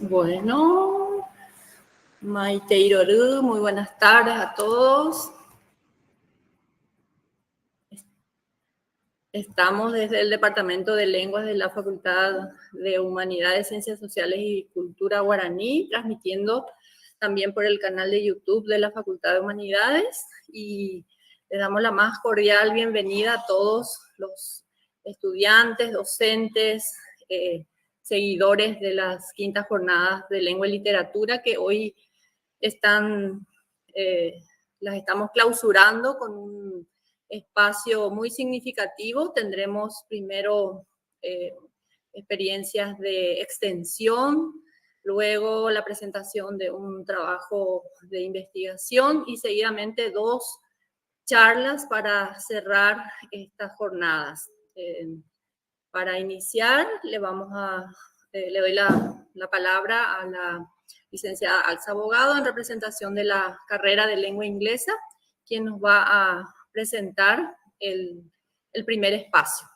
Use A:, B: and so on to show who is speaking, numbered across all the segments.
A: Bueno, Maite Iroru, muy buenas tardes a todos. Estamos desde el Departamento de Lenguas de la Facultad de Humanidades, Ciencias Sociales y Cultura Guaraní, transmitiendo también por el canal de YouTube de la Facultad de Humanidades, y les damos la más cordial bienvenida a todos los estudiantes, docentes, seguidores de las quintas jornadas de lengua y literatura que hoy las estamos clausurando con un espacio muy significativo. Tendremos primero experiencias de extensión, luego la presentación de un trabajo de investigación y seguidamente 2 charlas para cerrar estas jornadas. Para iniciar, le doy la palabra a la licenciada Alza Abogado en representación de la carrera de lengua inglesa, quien nos va a presentar el primer espacio.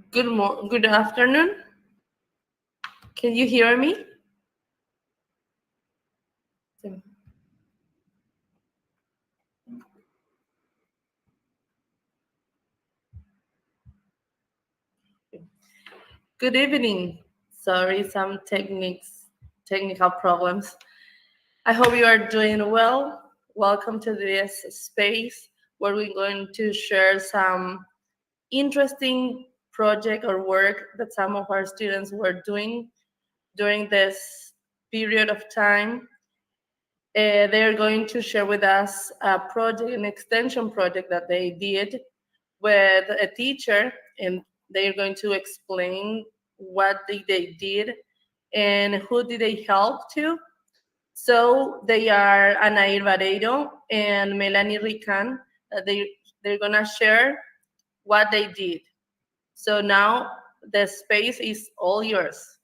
B: Good afternoon. Can you hear me? Good evening. Sorry, some technical problems. I hope you are doing well. Welcome to this space where we're going to share some interesting project or work that some of our students were doing during this period of time. They're going to share with us a project, an extension project that they did with a teacher, and they're going to explain what they did and who did they help to. So they are Anair Vareiro and Melanie Rican. They're gonna share what they did. So now the space is all yours.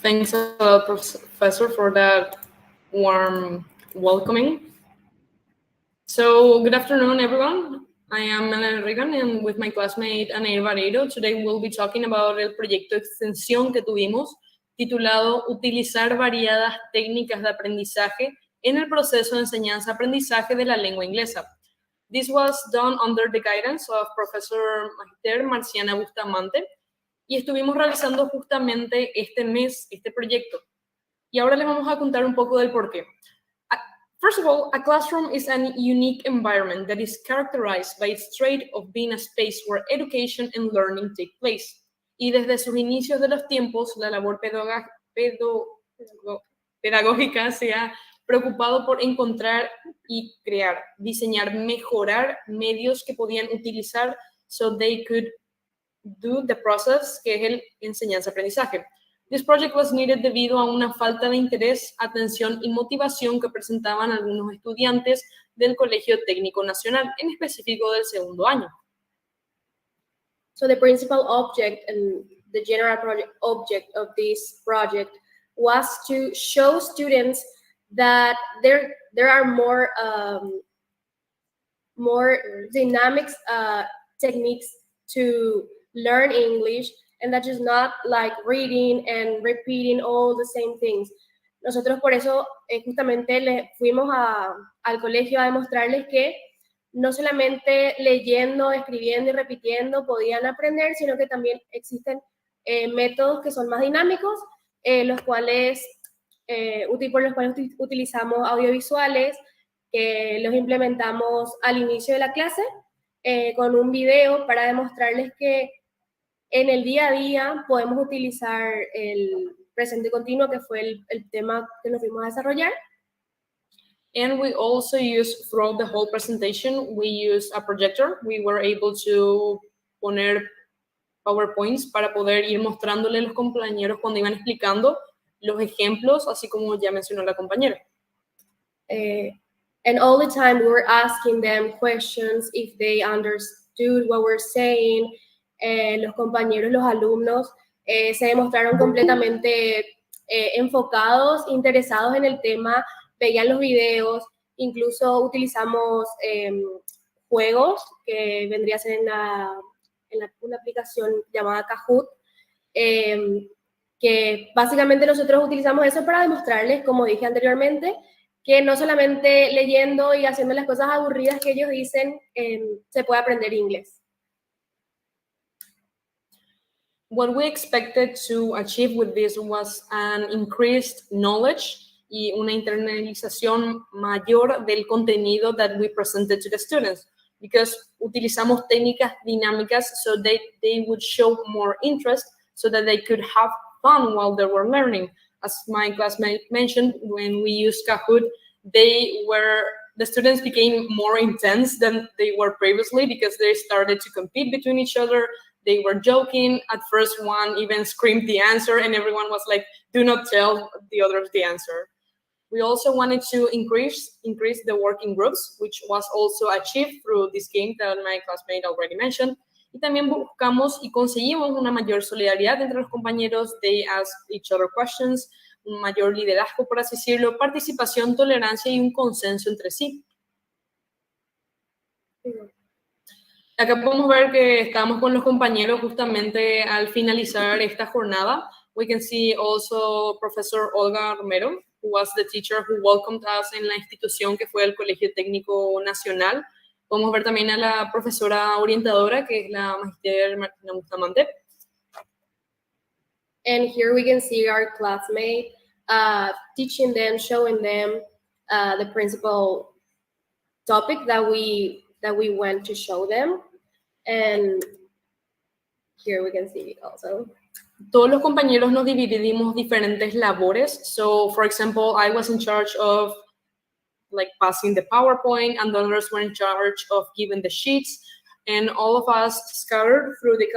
C: Thanks a lot, Professor, for that warm welcoming. So, good afternoon, everyone. I am Melanie Regan, and with my classmate Anair Vareiro, today we'll be talking about el proyecto de extensión que tuvimos, titulado Utilizar variadas técnicas de aprendizaje en el proceso de enseñanza-aprendizaje de la lengua inglesa. This was done under the guidance of Professor Magister Marciana Bustamante, y estuvimos realizando justamente este mes este proyecto. Y ahora les vamos a contar un poco del porqué. First of all, a classroom is a unique environment that is characterized by its trait of being a space where education and learning take place. Y desde sus inicios de los tiempos, la labor pedagógica se ha preocupado por encontrar y crear, diseñar, mejorar medios que podían utilizar so they could do the process, que es el enseñanza-aprendizaje. This project was needed debido a una falta de interés, atención y motivación que presentaban algunos estudiantes del Colegio Técnico Nacional, en específico del segundo año.
D: So the principal object and the general object of this project was to show students that there are more dynamic techniques to learn English, and that is not like reading and repeating all the same things. Nosotros por eso justamente fuimos al colegio a demostrarles que no solamente leyendo, escribiendo y repitiendo podían aprender, sino que también existen métodos que son más dinámicos, por los cuales utilizamos audiovisuales, que los implementamos al inicio de la clase con un video para demostrarles que en el día a día podemos utilizar el presente continuo, que fue el tema que nos fuimos a desarrollar.
C: And we also use, throughout the whole presentation, we use a projector. We were able to poner PowerPoints para poder ir mostrándole a los compañeros cuando iban explicando los ejemplos, así como ya mencionó la compañera.
D: And all the time we were asking them questions if they understood what we're saying. Los compañeros, los alumnos se demostraron completamente enfocados, interesados en el tema, veían los videos, incluso utilizamos juegos que vendría a ser en una aplicación llamada Kahoot, que básicamente nosotros utilizamos eso para demostrarles, como dije anteriormente, que no solamente leyendo y haciendo las cosas aburridas que ellos dicen, se puede aprender inglés.
C: What we expected to achieve with this was an increased knowledge y una internalización mayor del contenido that we presented to the students, because utilizamos técnicas dinámicas so they would show more interest so that they could have fun while they were learning. As my classmate mentioned, when we used Kahoot, the students became more intense than they were previously because they started to compete between each other. They were joking. At first, one even screamed the answer, and everyone was like, do not tell the others the answer. We also wanted to increase the working groups, which was also achieved through this game that my classmate already mentioned. Y también buscamos y conseguimos una mayor solidaridad entre los compañeros. They asked each other questions, un mayor liderazgo, por así decirlo, participación, tolerancia y un consenso entre sí. Acá podemos ver que estamos con los compañeros justamente al finalizar esta jornada. We can see also Professor Olga Romero, who was the teacher who welcomed us en la institución que fue el Colegio Técnico Nacional. Podemos ver también a la profesora orientadora, que es la Magister Martina Bustamante.
D: And here we can see our classmate teaching them, showing them the principal topic that we went to show them. And here we can see it also.
C: Todos los compañeros nos dividimos diferentes labores. So, for example, I was in charge of like passing the PowerPoint, and the others were in charge of giving the sheets, and all of us scattered through the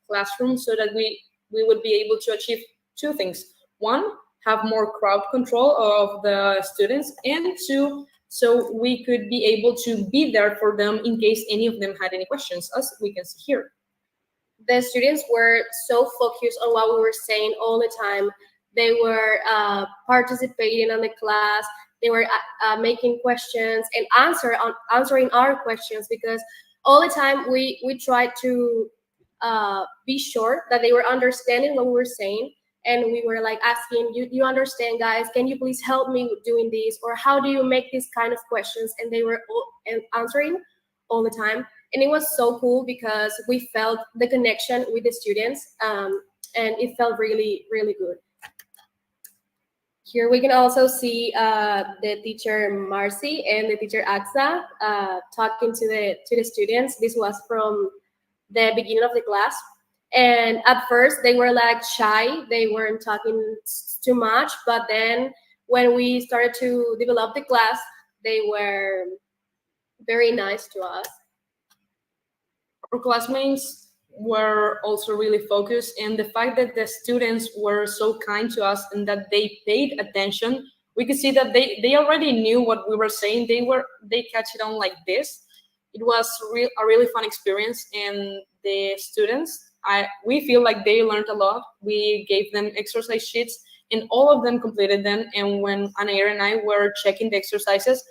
C: classroom so that we would be able to achieve two things. One, have more crowd control of the students, and two, so we could be able to be there for them in case any of them had any questions, as we can see here.
D: The students were so focused on what we were saying all the time. They were participating in the class. They were making questions and answering our questions, because all the time we tried to be sure that they were understanding what we were saying. And we were like asking, you understand, guys? Can you please help me with doing this? Or how do you make these kind of questions? And they were answering all the time. And it was so cool because we felt the connection with the students, and it felt really, really good. Here we can also see the teacher Marcy and the teacher Aksa talking to the students. This was from the beginning of the class. And at first they were like shy. They weren't talking too much. But then when we started to develop the class, they were very nice to us.
C: Our classmates were also really focused, and the fact that the students were so kind to us and that they paid attention, we could see that they already knew what we were saying. They catch it on like this. It was a really fun experience, and the students, we feel like they learned a lot. We gave them exercise sheets, and all of them completed them. And when Anair and I were checking the exercises,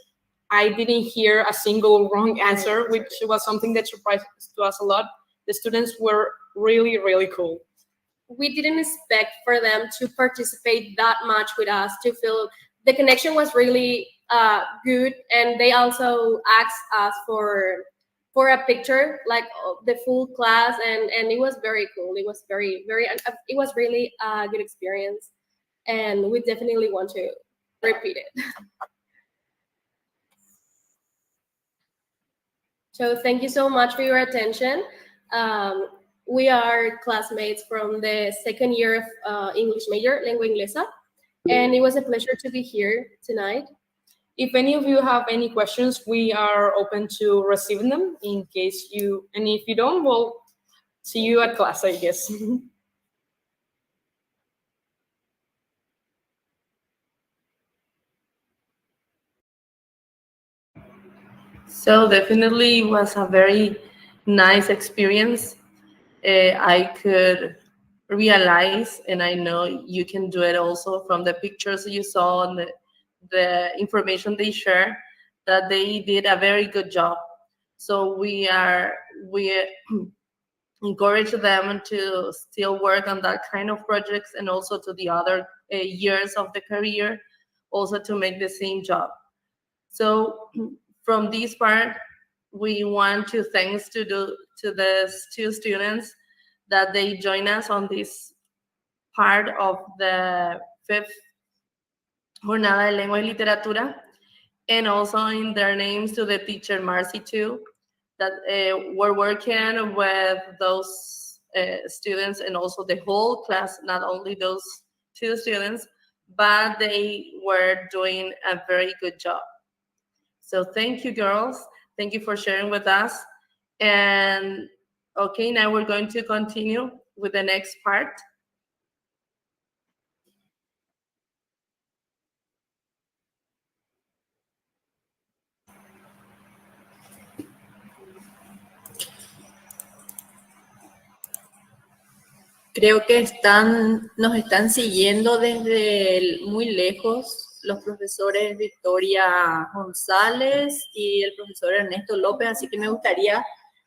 C: I didn't hear a single wrong answer, which was something that surprised us a lot. The students were really, really cool.
D: We didn't expect for them to participate that much with us, to feel the connection was really good. And they also asked us for a picture, like the full class, and it was very cool. It was it was really a good experience, and we definitely want to repeat it. So thank you so much for your attention. We are classmates from the second year of English major, Lengua Inglesa, and it was a pleasure to be here tonight.
C: If any of you have any questions, we are open to receiving them in case and if you don't, well, see you at class, I guess.
B: So definitely it was a very nice experience. I could realize, and I know you can do it also from the pictures you saw and the information they share, that they did a very good job. So we encourage them to still work on that kind of projects, and also to the other years of the career, also to make the same job. So from this part, we want to thanks to the two students that they join us on this part of the 5th Jornada de Lengua y Literatura, and also in their names to the teacher Marcy too, that were working with those students, and also the whole class, not only those two students, but they were doing a very good job. So thank you, girls. Thank you for sharing with us. And okay, now we're going to continue with the next part.
A: Creo que nos están siguiendo desde muy lejos los profesores Victoria González y el profesor Ernesto López, así que me gustaría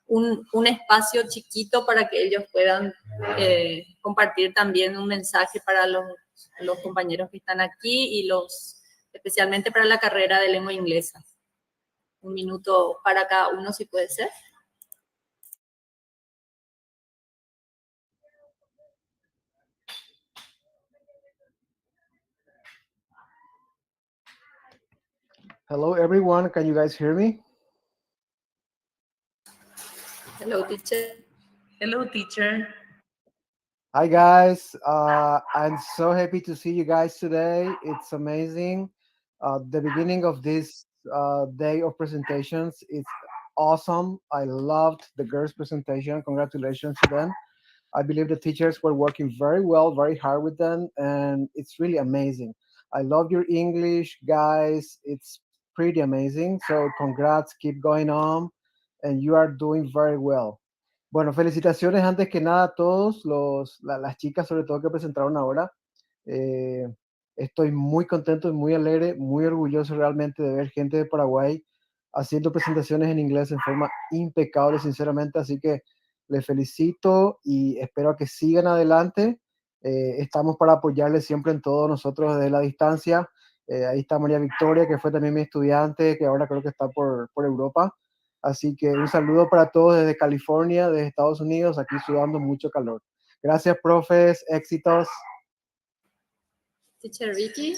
A: un espacio chiquito para que ellos puedan compartir también un mensaje para los compañeros que están aquí y especialmente para la carrera de lengua inglesa. Un minuto para cada uno, si puede ser.
E: Hello, everyone. Can you guys hear me?
A: Hello, teacher.
B: Hello, teacher.
E: Hi, guys. I'm so happy to see you guys today. It's amazing. The beginning of this day of presentations is awesome. I loved the girls' presentation. Congratulations to them. I believe the teachers were working very well, very hard with them, and it's really amazing. I love your English, guys. It's pretty amazing. So congrats, keep going on, and you are doing very well. Bueno, felicitaciones antes que nada a todos las chicas, sobre todo que presentaron ahora. Estoy muy contento y muy alegre, muy orgulloso realmente de ver gente de Paraguay haciendo presentaciones en inglés en forma impecable, sinceramente. Así que les felicito y espero que sigan adelante. Estamos para apoyarles siempre en todo, nosotros desde la distancia. Ahí está María Victoria, que fue también mi estudiante, que ahora creo que está por Europa. Así que un saludo para todos desde California, desde Estados Unidos, aquí sudando mucho calor. Gracias, profes, éxitos.
A: Teacher Vicky.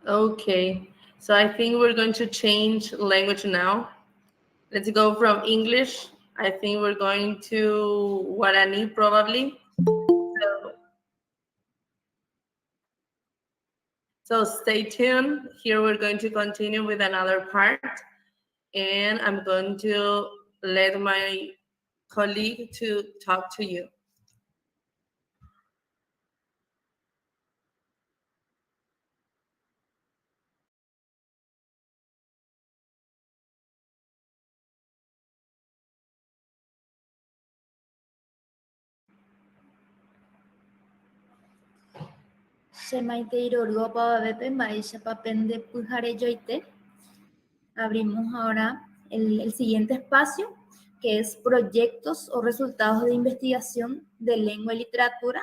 B: Okay, so I think we're going to change language now. Let's go from English. I think we're going to Guarani probably. So stay tuned. Here we're going to continue with another part. And I'm going to let my colleague to talk to you.
F: Abrimos ahora el siguiente espacio, que es proyectos o resultados de investigación de lengua y literatura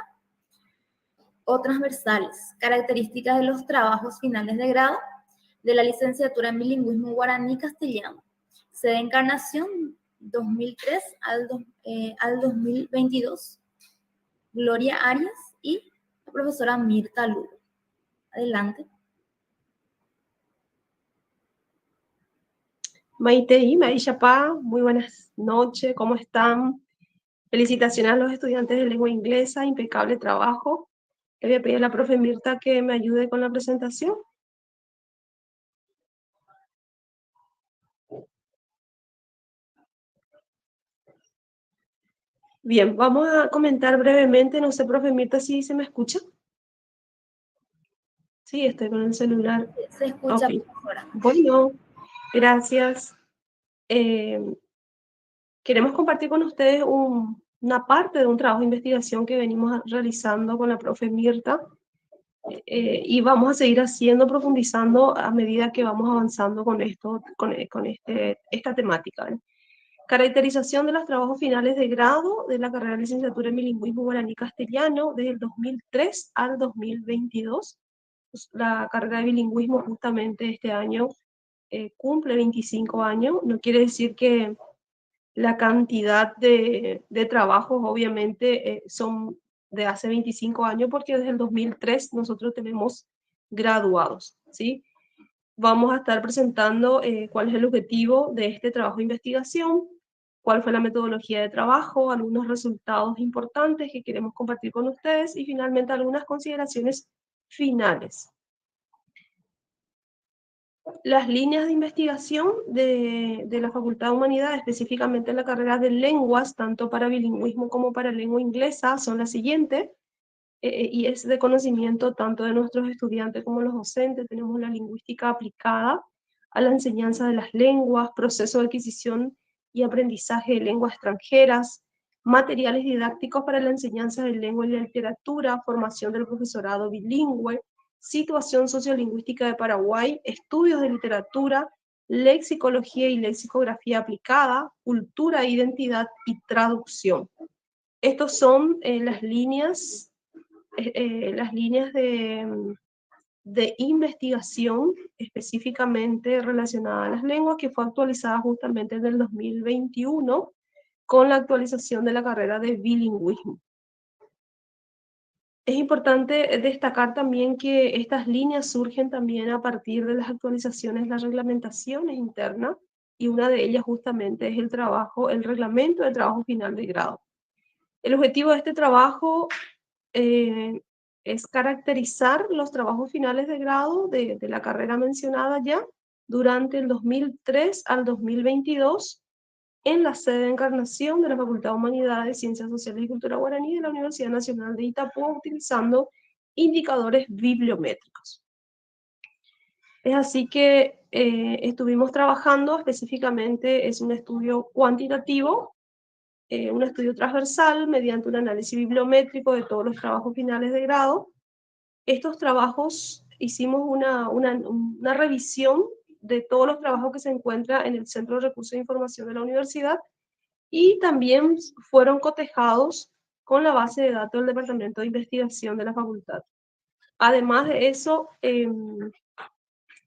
F: o transversales, características de los trabajos finales de grado de la licenciatura en bilingüismo guaraní-castellano, Sede Encarnación, 2003 al 2022. Gloria Arias y la profesora Mirta Lugo. Adelante.
G: Maite y Marishapa, muy buenas noches, ¿cómo están? Felicitaciones a los estudiantes de lengua inglesa, impecable trabajo. Le voy a pedir a la profe Mirta que me ayude con la presentación. Bien, vamos a comentar brevemente, no sé, profe Mirta, si se me escucha. Sí, estoy con el celular.
F: Se escucha
G: Ok.
F: ahora.
G: Bueno, gracias. Queremos compartir con ustedes una parte de un trabajo de investigación que venimos realizando con la profe Mirta y vamos a seguir haciendo, profundizando a medida que vamos avanzando con esto, esta temática, ¿vale? Caracterización de los trabajos finales de grado de la carrera de licenciatura en bilingüismo guaraní-castellano desde el 2003 al 2022. Pues, la carrera de bilingüismo justamente este año cumple 25 años. No quiere decir que la cantidad de trabajos obviamente son de hace 25 años, porque desde el 2003 nosotros tenemos graduados, ¿sí? Vamos a estar presentando cuál es el objetivo de este trabajo de investigación, cuál fue la metodología de trabajo, algunos resultados importantes que queremos compartir con ustedes y finalmente algunas consideraciones finales. Las líneas de investigación de la Facultad de Humanidades, específicamente en la carrera de lenguas, tanto para bilingüismo como para lengua inglesa, son las siguientes, y es de conocimiento tanto de nuestros estudiantes como los docentes. Tenemos la lingüística aplicada a la enseñanza de las lenguas, proceso de adquisición y aprendizaje de lenguas extranjeras, materiales didácticos para la enseñanza de lengua y literatura, formación del profesorado bilingüe, situación sociolingüística de Paraguay, estudios de literatura, lexicología y lexicografía aplicada, cultura e identidad y traducción. Estos son las líneas de investigación específicamente relacionada a las lenguas, que fue actualizada justamente en el 2021 con la actualización de la carrera de bilingüismo. Es importante destacar también que estas líneas surgen también a partir de las actualizaciones de las reglamentaciones internas, y una de ellas justamente es el reglamento de trabajo final de grado. El objetivo de este trabajo es caracterizar los trabajos finales de grado de la carrera mencionada ya durante el 2003 al 2022 en la sede de Encarnación de la Facultad de Humanidades, Ciencias Sociales y Cultura Guaraní de la Universidad Nacional de Itapúa, utilizando indicadores bibliométricos. Es así que estuvimos trabajando específicamente, es un estudio cuantitativo, un estudio transversal mediante un análisis bibliométrico de todos los trabajos finales de grado. Estos trabajos hicimos una revisión de todos los trabajos que se encuentran en el Centro de Recursos de Información de la universidad, y también fueron cotejados con la base de datos del Departamento de Investigación de la facultad. Además de eso,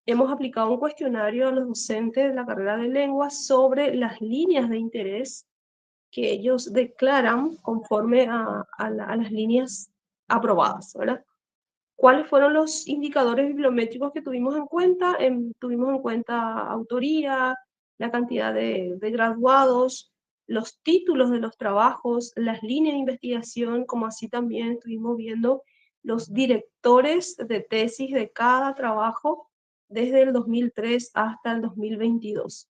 G: hemos aplicado un cuestionario a los docentes de la carrera de lenguas sobre las líneas de interés que ellos declaran conforme a las líneas aprobadas, ¿verdad? ¿Cuáles fueron los indicadores bibliométricos que tuvimos en cuenta? Tuvimos en cuenta autoría, la cantidad de graduados, los títulos de los trabajos, las líneas de investigación, como así también estuvimos viendo los directores de tesis de cada trabajo desde el 2003 hasta el 2022.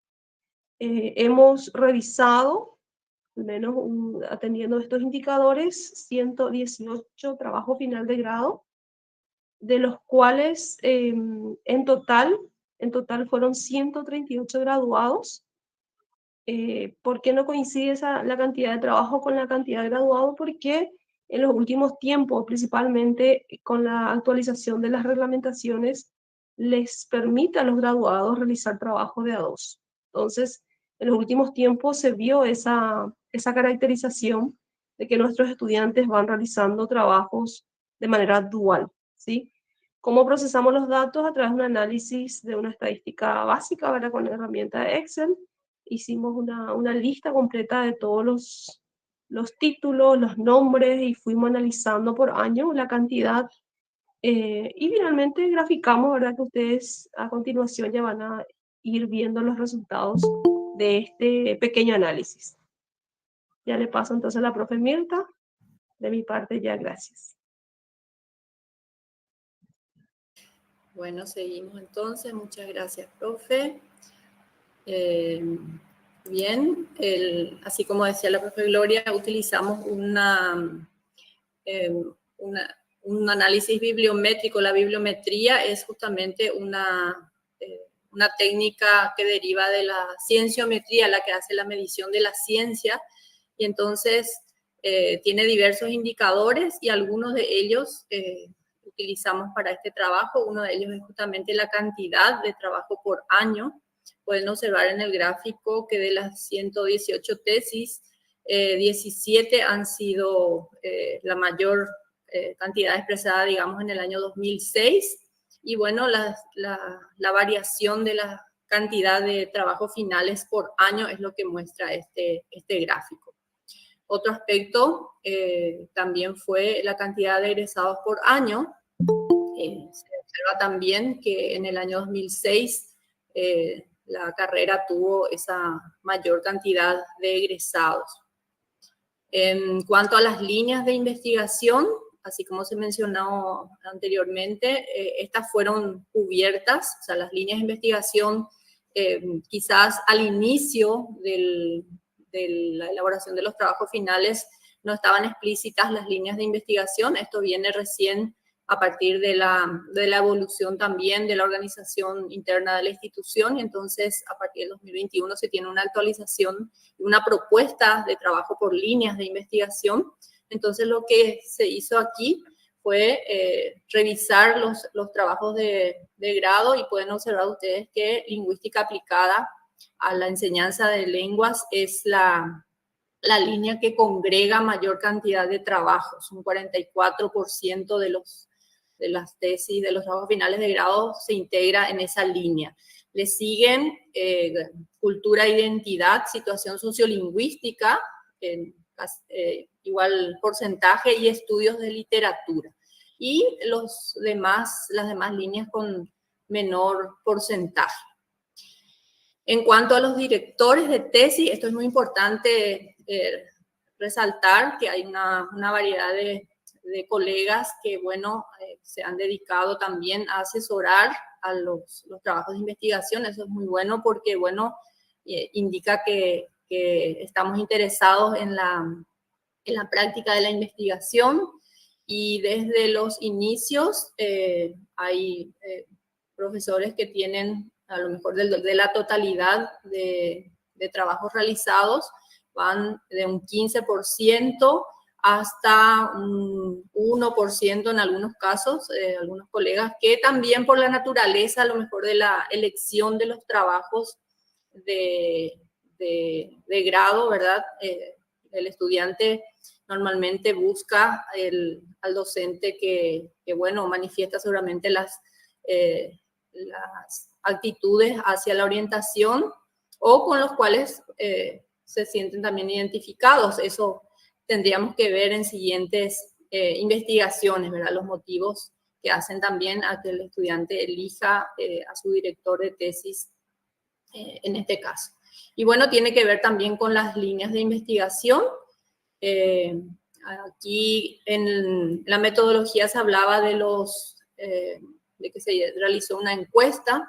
G: Hemos revisado, al menos atendiendo estos indicadores, 118 trabajos final de grado, de los cuales en total fueron 138 graduados. ¿Por qué no coincide la cantidad de trabajo con la cantidad de graduados? Porque en los últimos tiempos, principalmente con la actualización de las reglamentaciones, les permite a los graduados realizar trabajo de A2. Entonces, en los últimos tiempos se vio esa caracterización de que nuestros estudiantes van realizando trabajos de manera dual, ¿sí? ¿Cómo procesamos los datos? A través de un análisis de una estadística básica, ¿verdad? Con la herramienta de Excel. hicimos una lista completa de todos los títulos, los nombres, y fuimos analizando por año la cantidad, y finalmente graficamos, ¿verdad? Que ustedes a continuación ya van a ir viendo los resultados de este pequeño análisis. Ya le paso entonces a la profe Mirta. De mi parte ya, gracias.
A: Bueno, seguimos entonces. Muchas gracias, profe. Bien, así como decía la profe Gloria, utilizamos un análisis bibliométrico. La bibliometría es justamente una técnica que deriva de la cienciometría, la que hace la medición de la ciencia, y entonces tiene diversos indicadores y algunos de ellos utilizamos para este trabajo. Uno de ellos es justamente la cantidad de trabajo por año. Pueden observar en el gráfico que de las 118 tesis, 17 han sido la mayor cantidad expresada, digamos, en el año 2006. Y bueno, la variación de la cantidad de trabajos finales por año es lo que muestra este gráfico. Otro aspecto también fue la cantidad de egresados por año. Se observa también que en el año 2006 la carrera tuvo esa mayor cantidad de egresados. En cuanto a las líneas de investigación, así como se mencionó anteriormente, estas fueron cubiertas, o sea, las líneas de investigación quizás al inicio de la elaboración de los trabajos finales no estaban explícitas las líneas de investigación. Esto viene recién a partir de la evolución también de la organización interna de la institución, y entonces a partir del 2021 se tiene una actualización y una propuesta de trabajo por líneas de investigación. Entonces lo que se hizo aquí fue revisar los trabajos de grado, y pueden observar ustedes que lingüística aplicada a la enseñanza de lenguas es la línea que congrega mayor cantidad de trabajos. Un 44% de las tesis, de los trabajos finales de grado se integra en esa línea. Le siguen cultura e identidad, situación sociolingüística, igual porcentaje, y estudios de literatura. Y las demás líneas con menor porcentaje. En cuanto a los directores de tesis, esto es muy importante resaltar que hay una variedad de colegas que, bueno, se han dedicado también a asesorar a los trabajos de investigación. Eso es muy bueno porque, bueno, indica que estamos interesados en la práctica de la investigación, y desde los inicios hay profesores que tienen a lo mejor de la totalidad de trabajos realizados, van de un 15% hasta un 1% en algunos casos, algunos colegas que también por la naturaleza, a lo mejor de la elección de los trabajos de grado, ¿verdad? El estudiante normalmente busca al docente que, bueno, manifiesta seguramente las actitudes hacia la orientación, o con los cuales se sienten también identificados. Eso tendríamos que ver en siguientes investigaciones, ¿verdad? Los motivos que hacen también a que el estudiante elija a su director de tesis en este caso. Y bueno, tiene que ver también con las líneas de investigación. Aquí en la metodología se hablaba de que se realizó una encuesta.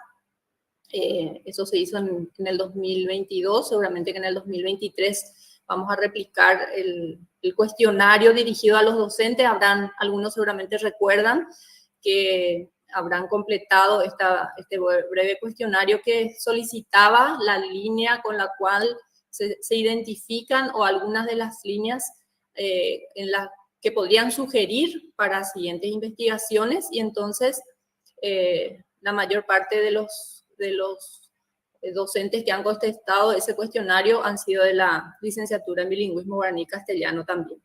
A: Eso se hizo en el 2022, seguramente que en el 2023 vamos a replicar el cuestionario dirigido a los docentes. Algunos seguramente recuerdan que habrán completado este breve cuestionario que solicitaba la línea con la cual se identifican, o algunas de las líneas en las que podrían sugerir para siguientes investigaciones. Y entonces la mayor parte de los docentes que han contestado ese cuestionario han sido de la licenciatura en bilingüismo guaraní-castellano también.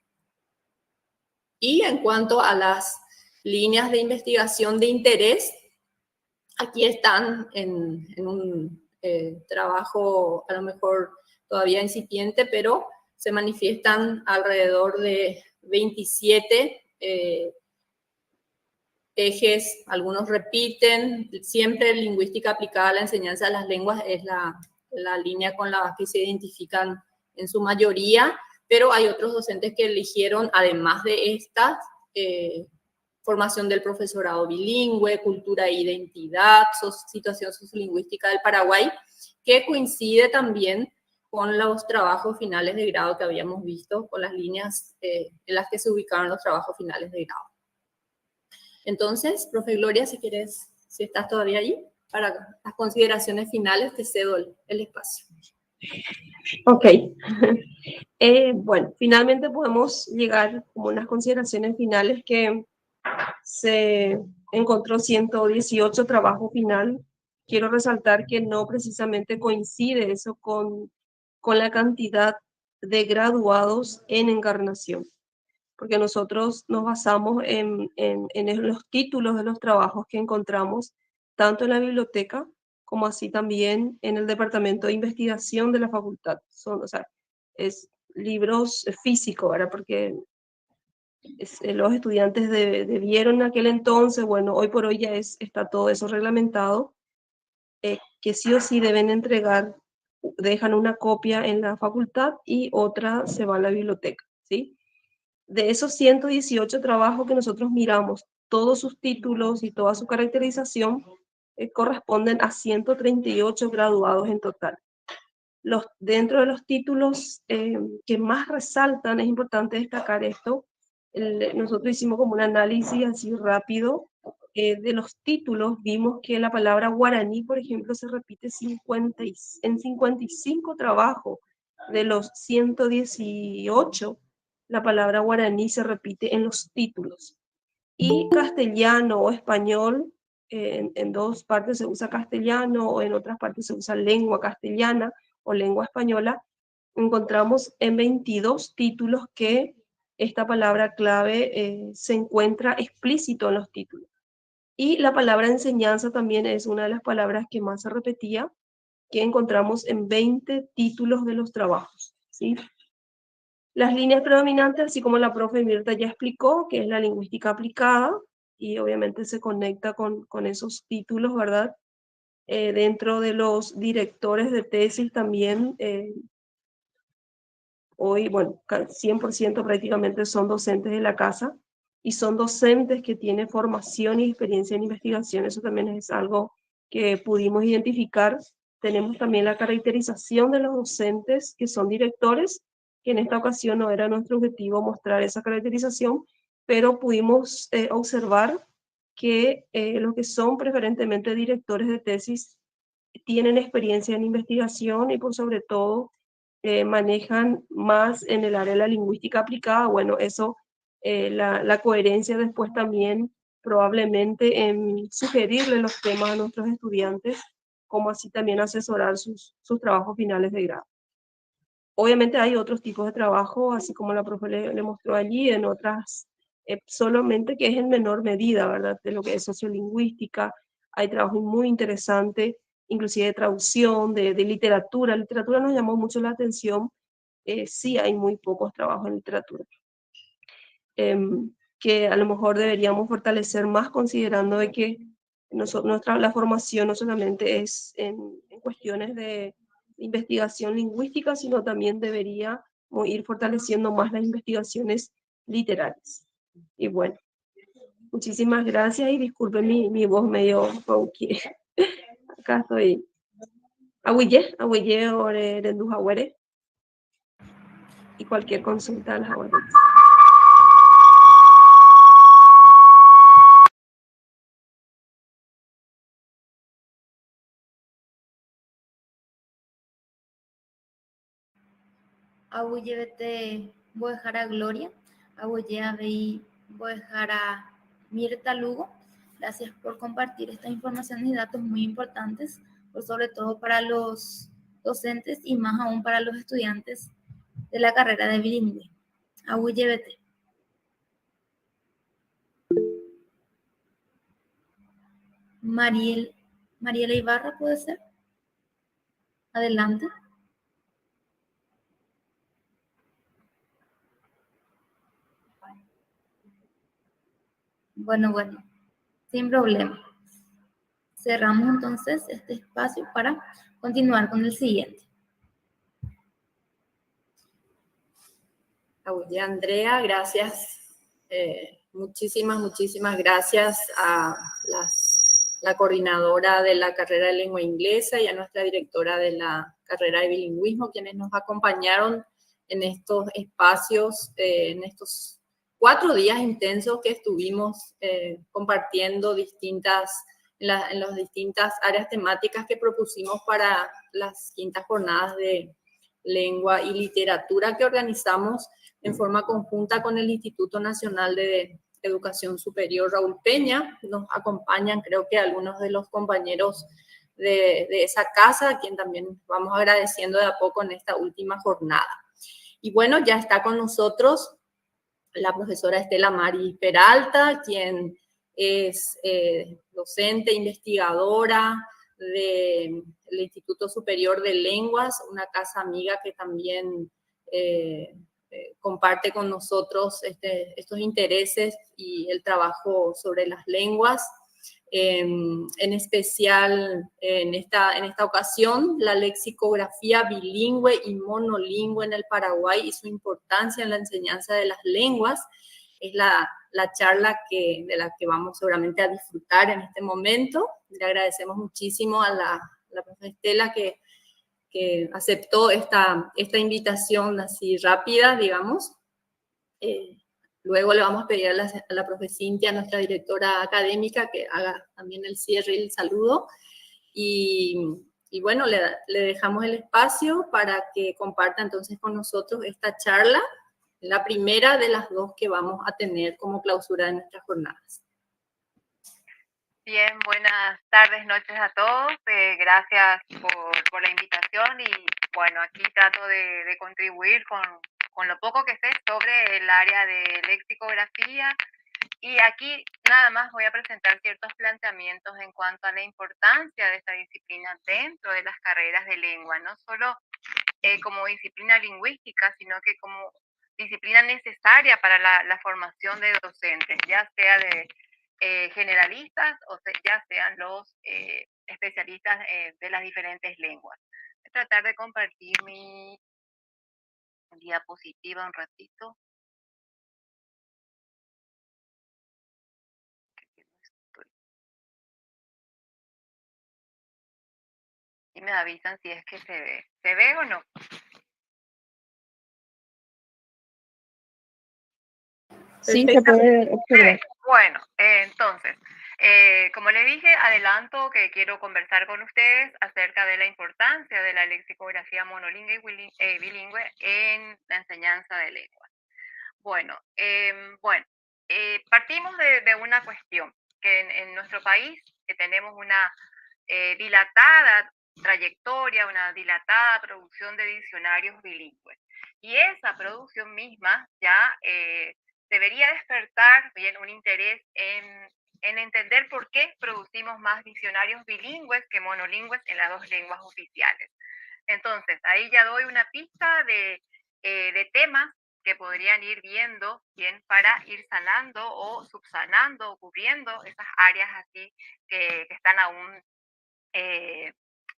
A: Y en cuanto a las líneas de investigación de interés, aquí están en trabajo a lo mejor todavía incipiente, pero se manifiestan alrededor de 27 ejes, algunos repiten, siempre lingüística aplicada a la enseñanza de las lenguas es la línea con la que se identifican en su mayoría, pero hay otros docentes que eligieron, además de esta, formación del profesorado bilingüe, cultura e identidad, situación sociolingüística del Paraguay, que coincide también con los trabajos finales de grado que habíamos visto, con las líneas en las que se ubicaron los trabajos finales de grado. Entonces, profe Gloria, si quieres, si estás todavía ahí, para las consideraciones finales te cedo el espacio.
G: Ok. Bueno, finalmente podemos llegar como unas consideraciones finales que se encontró 118 trabajo final. Quiero resaltar que no precisamente coincide eso con la cantidad de graduados en Encarnación, porque nosotros nos basamos en los títulos de los trabajos que encontramos tanto en la biblioteca como así también en el departamento de investigación de la facultad. Son, o sea, es libros físicos, ¿verdad? Porque los estudiantes debieron en aquel entonces, bueno, hoy por hoy ya está todo eso reglamentado, que sí o sí deben entregar, dejan una copia en la facultad y otra se va a la biblioteca, ¿sí? De esos 118 trabajos que nosotros miramos, todos sus títulos y toda su caracterización corresponden a 138 graduados en total. Dentro de los títulos que más resaltan, es importante destacar esto, nosotros hicimos como un análisis así rápido de los títulos, vimos que la palabra guaraní, por ejemplo, se repite en 55 trabajos de los 118, la palabra guaraní se repite en los títulos. Y castellano o español, en dos partes se usa castellano o en otras partes se usa lengua castellana o lengua española, encontramos en 22 títulos que esta palabra clave se encuentra explícito en los títulos. Y la palabra enseñanza también es una de las palabras que más se repetía, que encontramos en 20 títulos de los trabajos, ¿sí? Las líneas predominantes, así como la profe Mirta ya explicó, que es la lingüística aplicada, y obviamente se conecta con esos títulos, ¿verdad? Dentro de los directores de tesis también, hoy, bueno, 100% prácticamente son docentes de la casa, y son docentes que tienen formación y experiencia en investigación. Eso también es algo que pudimos identificar. Tenemos también la caracterización de los docentes que son directores, que en esta ocasión no era nuestro objetivo mostrar esa caracterización, pero pudimos observar que los que son preferentemente directores de tesis tienen experiencia en investigación y por sobre todo manejan más en el área de la lingüística aplicada. Bueno, eso, la coherencia después también probablemente en sugerirle los temas a nuestros estudiantes, como así también asesorar sus trabajos finales de grado. Obviamente hay otros tipos de trabajo, así como la profe le mostró allí, en otras, solamente que es en menor medida, ¿verdad? De lo que es sociolingüística, hay trabajo muy interesante, inclusive de traducción, de literatura. Literatura nos llamó mucho la atención, sí hay muy pocos trabajos en literatura, que a lo mejor deberíamos fortalecer más considerando de que la formación no solamente es en cuestiones de investigación lingüística, sino también debería ir fortaleciendo más las investigaciones literarias. Y bueno, muchísimas gracias y disculpen mi voz medio ronqui. Acá estoy. Ahuye, ore, rendujahuere. Y cualquier consulta a las órdenes.
F: Abuye vete voy a dejar a Gloria, abuye a Bey voy a dejar a Mirta Lugo. Gracias por compartir estas informaciones y datos muy importantes, pues sobre todo para los docentes y más aún para los estudiantes de la carrera de bilingüe. Abuye vete. Mariela Ibarra, ¿puede ser? Adelante. Bueno, sin problema. Cerramos entonces este espacio para continuar con el siguiente.
A: Oye, Andrea, gracias. Muchísimas gracias a la coordinadora de la carrera de lengua inglesa y a nuestra directora de la carrera de bilingüismo, quienes nos acompañaron en estos espacios, en estos 4 días intensos que estuvimos compartiendo en las distintas áreas temáticas que propusimos para las 5ª jornadas de lengua y literatura que organizamos en forma conjunta con el Instituto Nacional de Educación Superior Raúl Peña. Nos acompañan, creo que algunos de los compañeros de esa casa, a quien también vamos agradeciendo de a poco en esta última jornada. Y bueno, ya está con nosotros la profesora Estela Mari Peralta, quien es docente, investigadora del Instituto Superior de Lenguas, una casa amiga que también comparte con nosotros estos intereses y el trabajo sobre las lenguas. En especial en esta ocasión, la lexicografía bilingüe y monolingüe en el Paraguay y su importancia en la enseñanza de las lenguas. Es la charla de la que vamos seguramente a disfrutar en este momento. Le agradecemos muchísimo a la profesora Estela que aceptó esta invitación así rápida, digamos. Luego le vamos a pedir a la profe Cintia, nuestra directora académica, que haga también el cierre y el saludo. Y bueno, le dejamos el espacio para que comparta entonces con nosotros esta charla, la primera de las 2 que vamos a tener como clausura de nuestras jornadas.
H: Bien, buenas tardes, noches a todos. Gracias por la invitación y bueno, aquí trato de contribuir con lo poco que sé sobre el área de lexicografía y aquí nada más voy a presentar ciertos planteamientos en cuanto a la importancia de esta disciplina dentro de las carreras de lengua, no solo como disciplina lingüística, sino que como disciplina necesaria para la formación de docentes, ya sea de generalistas o ya sean los especialistas de las diferentes lenguas. Voy a tratar de compartir mi diapositiva un ratito. Y me avisan si es que se ve. ¿Se ve o no?
B: Sí, se puede observar.
H: Bueno, entonces, como les dije, adelanto que quiero conversar con ustedes acerca de la importancia de la lexicografía monolingüe y bilingüe en la enseñanza de lenguas. Bueno, partimos de una cuestión, que en nuestro país tenemos una dilatada trayectoria, una dilatada producción de diccionarios bilingües. Y esa producción misma ya debería despertar bien un interés en entender por qué producimos más diccionarios bilingües que monolingües en las 2 lenguas oficiales. Entonces, ahí ya doy una pista de temas que podrían ir viendo bien para ir sanando o subsanando o cubriendo esas áreas así que están aún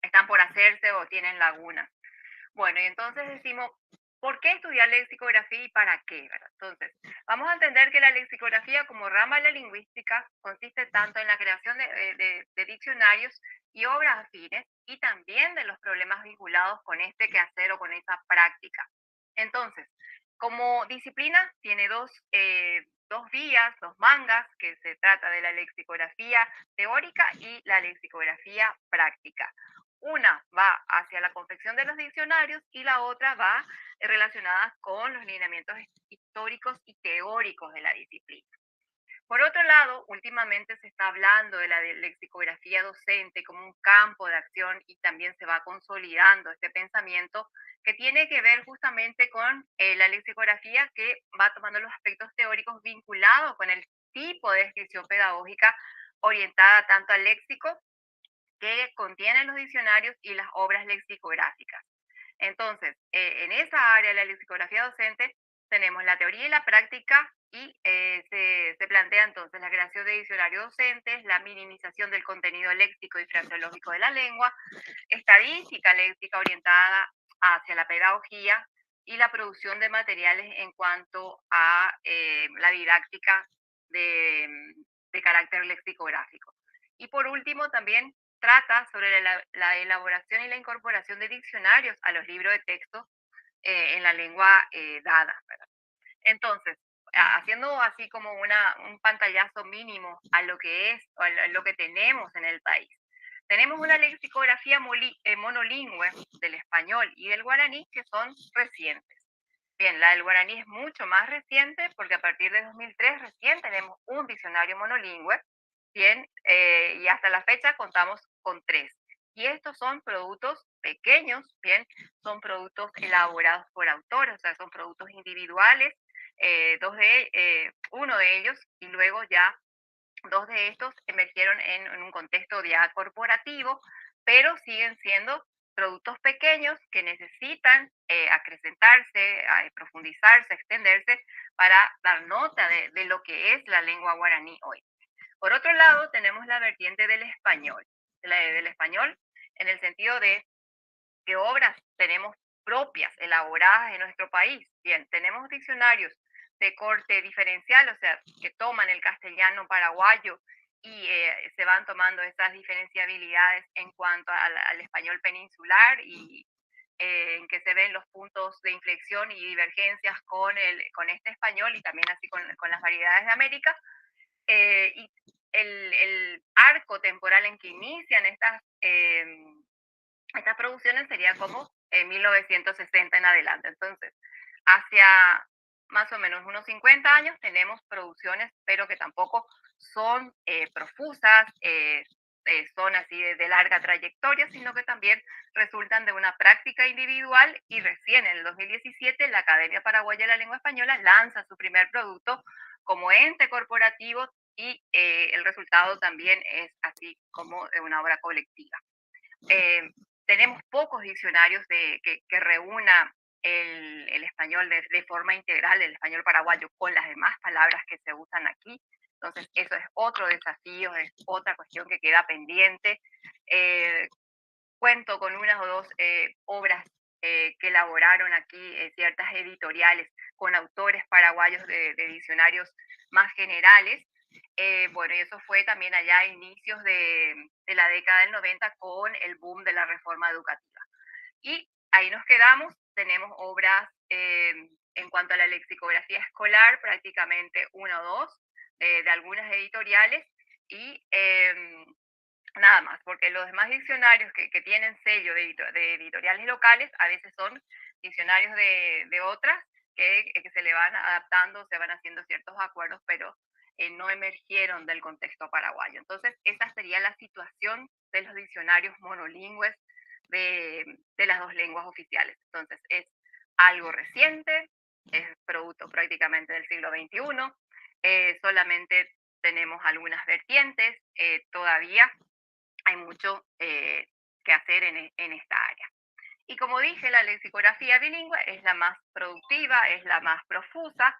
H: están por hacerse o tienen lagunas. Bueno, y entonces decimos, ¿por qué estudiar lexicografía y para qué? ¿Verdad? Entonces, vamos a entender que la lexicografía como rama de la lingüística consiste tanto en la creación de diccionarios y obras afines y también de los problemas vinculados con este quehacer o con esa práctica. Entonces, como disciplina tiene dos vías, 2 mangas, que se trata de la lexicografía teórica y la lexicografía práctica. Una va hacia la confección de los diccionarios y la otra va relacionada con los lineamientos históricos y teóricos de la disciplina. Por otro lado, últimamente se está hablando de la lexicografía docente como un campo de acción y también se va consolidando este pensamiento que tiene que ver justamente con la lexicografía que va tomando los aspectos teóricos vinculados con el tipo de descripción pedagógica orientada tanto al léxico que contienen los diccionarios y las obras lexicográficas. Entonces, en esa área de la lexicografía docente tenemos la teoría y la práctica y se plantea entonces la creación de diccionarios docentes, la minimización del contenido léxico y fraseológico de la lengua, estadística léxica orientada hacia la pedagogía y la producción de materiales en cuanto a la didáctica de carácter lexicográfico. Y por último, también trata sobre la elaboración y la incorporación de diccionarios a los libros de texto en la lengua dada, ¿verdad? Entonces, haciendo así como un pantallazo mínimo a lo que es, o a lo que tenemos en el país. Tenemos una lexicografía monolingüe del español y del guaraní que son recientes. Bien, la del guaraní es mucho más reciente porque a partir de 2003 recién tenemos un diccionario monolingüe, bien, y hasta la fecha contamos con 3. Y estos son productos pequeños, bien, son productos elaborados por autores, o sea, son productos individuales, uno de ellos, y luego ya 2 de estos emergieron en un contexto ya corporativo, pero siguen siendo productos pequeños que necesitan acrecentarse, profundizarse, extenderse para dar nota de lo que es la lengua guaraní hoy. Por otro lado, tenemos la vertiente del español en el sentido de qué obras tenemos propias, elaboradas en nuestro país. Bien, tenemos diccionarios de corte diferencial, o sea, que toman el castellano paraguayo y se van tomando esas diferenciabilidades en cuanto al español peninsular y en que se ven los puntos de inflexión y divergencias con este español y también así con las variedades de América. Y el arco temporal en que inician estas producciones sería como en 1960 en adelante. Entonces, hacia más o menos unos 50 años tenemos producciones, pero que tampoco son profusas, son así de larga trayectoria, sino que también resultan de una práctica individual y recién en el 2017 la Academia Paraguaya de la Lengua Española lanza su primer producto como ente corporativo y el resultado también es así como de una obra colectiva. Tenemos pocos diccionarios que reúna el español de forma integral, el español paraguayo, con las demás palabras que se usan aquí. Entonces, eso es otro desafío, es otra cuestión que queda pendiente. Cuento con unas o dos obras que elaboraron aquí ciertas editoriales con autores paraguayos de diccionarios más generales. Bueno, y eso fue también allá a inicios de la década del 90 con el boom de la reforma educativa. Y ahí nos quedamos, tenemos obras en cuanto a la lexicografía escolar, prácticamente 1 o 2 de algunas editoriales y nada más, porque los demás diccionarios que tienen sello de editoriales locales a veces son diccionarios de otras que se le van adaptando, se van haciendo ciertos acuerdos, pero no emergieron del contexto paraguayo. Entonces, esa sería la situación de los diccionarios monolingües de las 2 lenguas oficiales. Entonces, es algo reciente, es producto prácticamente del siglo XXI, solamente tenemos algunas vertientes, todavía hay mucho que hacer en esta área. Y como dije, la lexicografía bilingüe es la más productiva, es la más profusa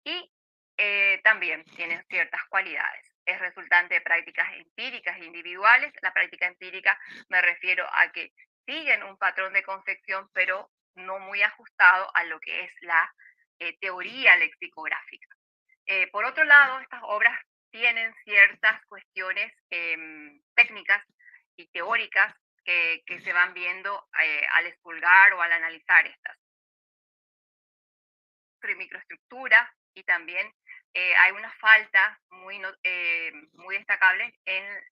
H: y también tiene ciertas cualidades. Es resultante de prácticas empíricas e individuales. La práctica empírica me refiero a que siguen un patrón de confección, pero no muy ajustado a lo que es la teoría lexicográfica. Por otro lado, estas obras tienen ciertas cuestiones técnicas y teóricas que se van viendo al expurgar o al analizar estas. Microestructura y también hay una falta muy destacable en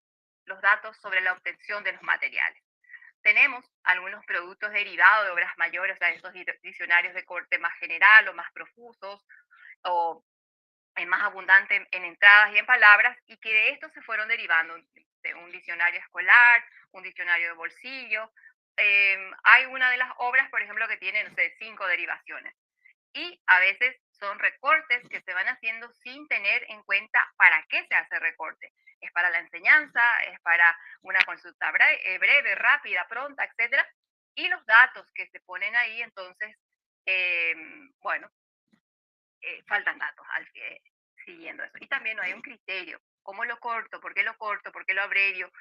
H: los datos sobre la obtención de los materiales. Tenemos algunos productos derivados de obras mayores, o sea, estos diccionarios de corte más general o más profusos o más abundante en entradas y en palabras, y que de estos se fueron derivando de un diccionario escolar, un diccionario de bolsillo. Hay una de las obras, por ejemplo, que tiene, no sé, 5 derivaciones. y a veces son recortes que se van haciendo sin tener en cuenta para qué se hace recorte. Es para la enseñanza, es para una consulta breve, rápida, pronta, etc. Y los datos que se ponen ahí, entonces, bueno, faltan datos siguiendo eso. Y también no hay un criterio. ¿Cómo lo corto? ¿Por qué lo corto? ¿Por qué lo abrevio?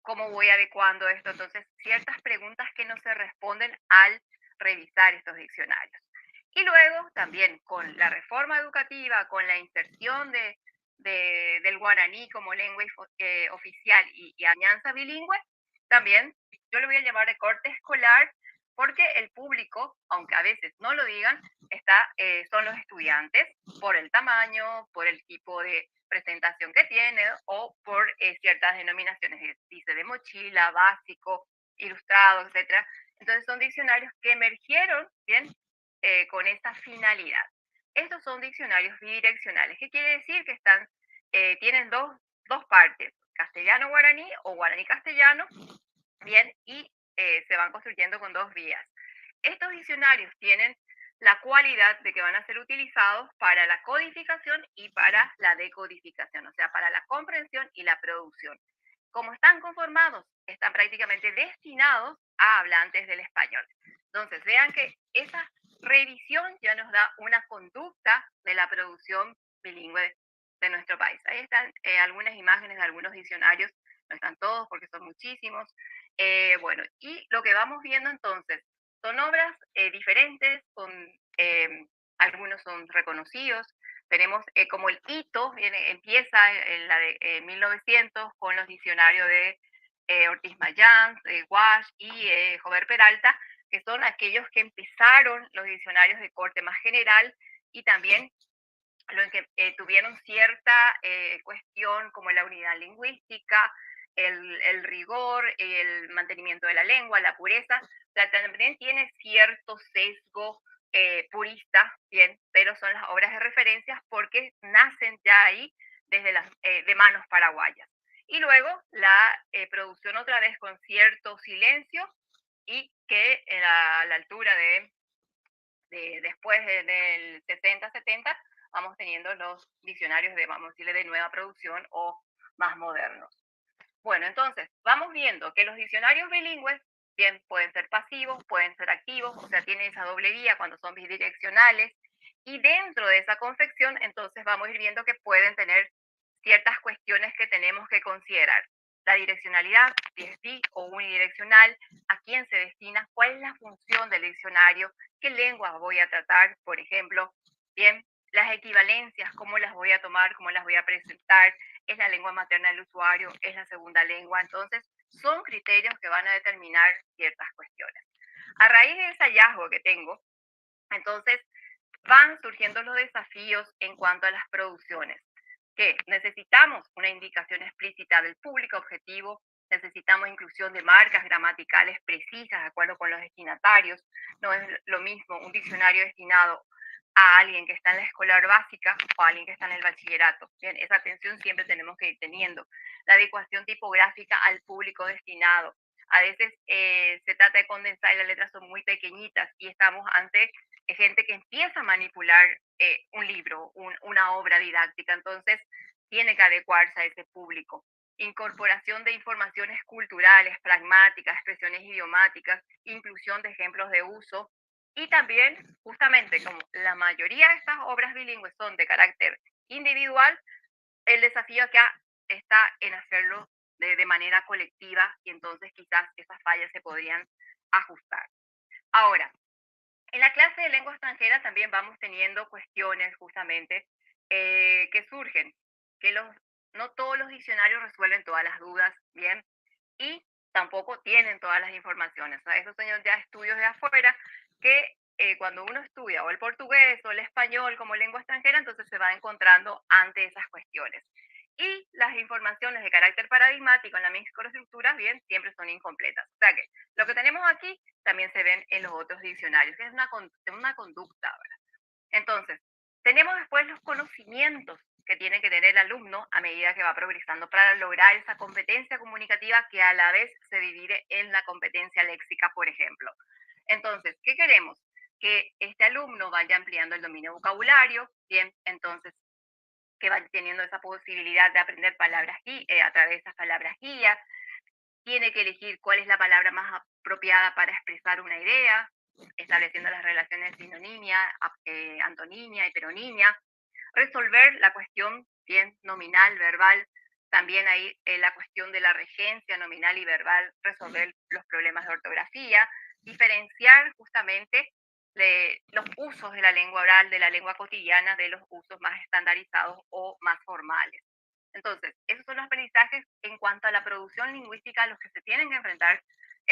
H: ¿Cómo voy adecuando esto? Entonces, ciertas preguntas que no se responden al revisar estos diccionarios. Y luego también con la reforma educativa, con la inserción del guaraní como lengua oficial y alianza bilingüe, también yo le voy a llamar recorte escolar porque el público, aunque a veces no lo digan, son los estudiantes por el tamaño, por el tipo de presentación que tiene o por ciertas denominaciones, dice de mochila, básico, ilustrado, etc. Entonces son diccionarios que emergieron bien con esta finalidad. Estos son diccionarios bidireccionales. ¿Qué quiere decir? Que tienen dos partes, castellano-guaraní o guaraní-castellano, bien, y se van construyendo con dos vías. Estos diccionarios tienen la cualidad de que van a ser utilizados para la codificación y para la decodificación, o sea, para la comprensión y la producción. Como están conformados, están prácticamente destinados a hablantes del español. Entonces, vean que esa revisión ya nos da una conducta de la producción bilingüe de nuestro país. Ahí están algunas imágenes de algunos diccionarios, no están todos porque son muchísimos. Bueno, y lo que vamos viendo entonces son obras diferentes, algunos son reconocidos. Tenemos como el hito, empieza en la de 1900 con los diccionarios de Ortiz Mayans, Guasch y Jover Peralta, que son aquellos que empezaron los diccionarios de corte más general y también los que tuvieron cierta cuestión como la unidad lingüística, el rigor, el mantenimiento de la lengua, la pureza. O sea, también tiene cierto sesgo purista, bien, pero son las obras de referencia porque nacen ya ahí desde de manos paraguayas. Y luego la producción otra vez con cierto silencio y que a la altura de después del 60-70 vamos teniendo los diccionarios vamos a decirle, de nueva producción o más modernos. Bueno, entonces, vamos viendo que los diccionarios bilingües bien pueden ser pasivos, pueden ser activos, o sea, tienen esa doble vía cuando son bidireccionales, y dentro de esa confección, entonces vamos a ir viendo que pueden tener ciertas cuestiones que tenemos que considerar. La direccionalidad, si es bi o unidireccional, a quién se destina, cuál es la función del diccionario, qué lengua voy a tratar, por ejemplo, bien, las equivalencias, cómo las voy a tomar, cómo las voy a presentar, es la lengua materna del usuario, es la segunda lengua, entonces son criterios que van a determinar ciertas cuestiones. A raíz de ese hallazgo que tengo, entonces van surgiendo los desafíos en cuanto a las producciones, que necesitamos una indicación explícita del público objetivo, necesitamos inclusión de marcas gramaticales precisas de acuerdo con los destinatarios, no es lo mismo un diccionario destinado a alguien que está en la escolar básica o a alguien que está en el bachillerato. Bien, esa atención siempre tenemos que ir teniendo. La adecuación tipográfica al público destinado. A veces se trata de condensar y las letras son muy pequeñitas y estamos ante gente que empieza a manipular un libro, una obra didáctica, entonces tiene que adecuarse a ese público. Incorporación de informaciones culturales, pragmáticas, expresiones idiomáticas, inclusión de ejemplos de uso y también, justamente, como la mayoría de estas obras bilingües son de carácter individual, el desafío acá está en hacerlo de manera colectiva y entonces quizás esas fallas se podrían ajustar. Ahora, en la clase de lengua extranjera también vamos teniendo cuestiones justamente que surgen, que no todos los diccionarios resuelven todas las dudas, ¿bien? Y tampoco tienen todas las informaciones. O sea, esos son ya estudios de afuera que cuando uno estudia o el portugués o el español como lengua extranjera, entonces se va encontrando ante esas cuestiones. Y las informaciones de carácter paradigmático en la microestructura, bien, siempre son incompletas. O sea que lo que tenemos aquí también se ven en los otros diccionarios, que es una conducta, ¿verdad? Entonces, tenemos después los conocimientos que tiene que tener el alumno a medida que va progresando para lograr esa competencia comunicativa que a la vez se divide en la competencia léxica, por ejemplo. Entonces, ¿qué queremos? que este alumno vaya ampliando el dominio vocabulario, bien, entonces que vaya teniendo esa posibilidad de aprender palabras a través de esas palabras guía, tiene que elegir cuál es la palabra más apropiada para expresar una idea, estableciendo las relaciones de sinonimia, antonimia, heteronimia, resolver la cuestión bien nominal, verbal, también ahí la cuestión de la regencia nominal y verbal, resolver los problemas de ortografía, diferenciar justamente los usos de la lengua oral, de la lengua cotidiana, de los usos más estandarizados o más formales. Entonces, esos son los aprendizajes en cuanto a la producción lingüística a los que se tienen que enfrentar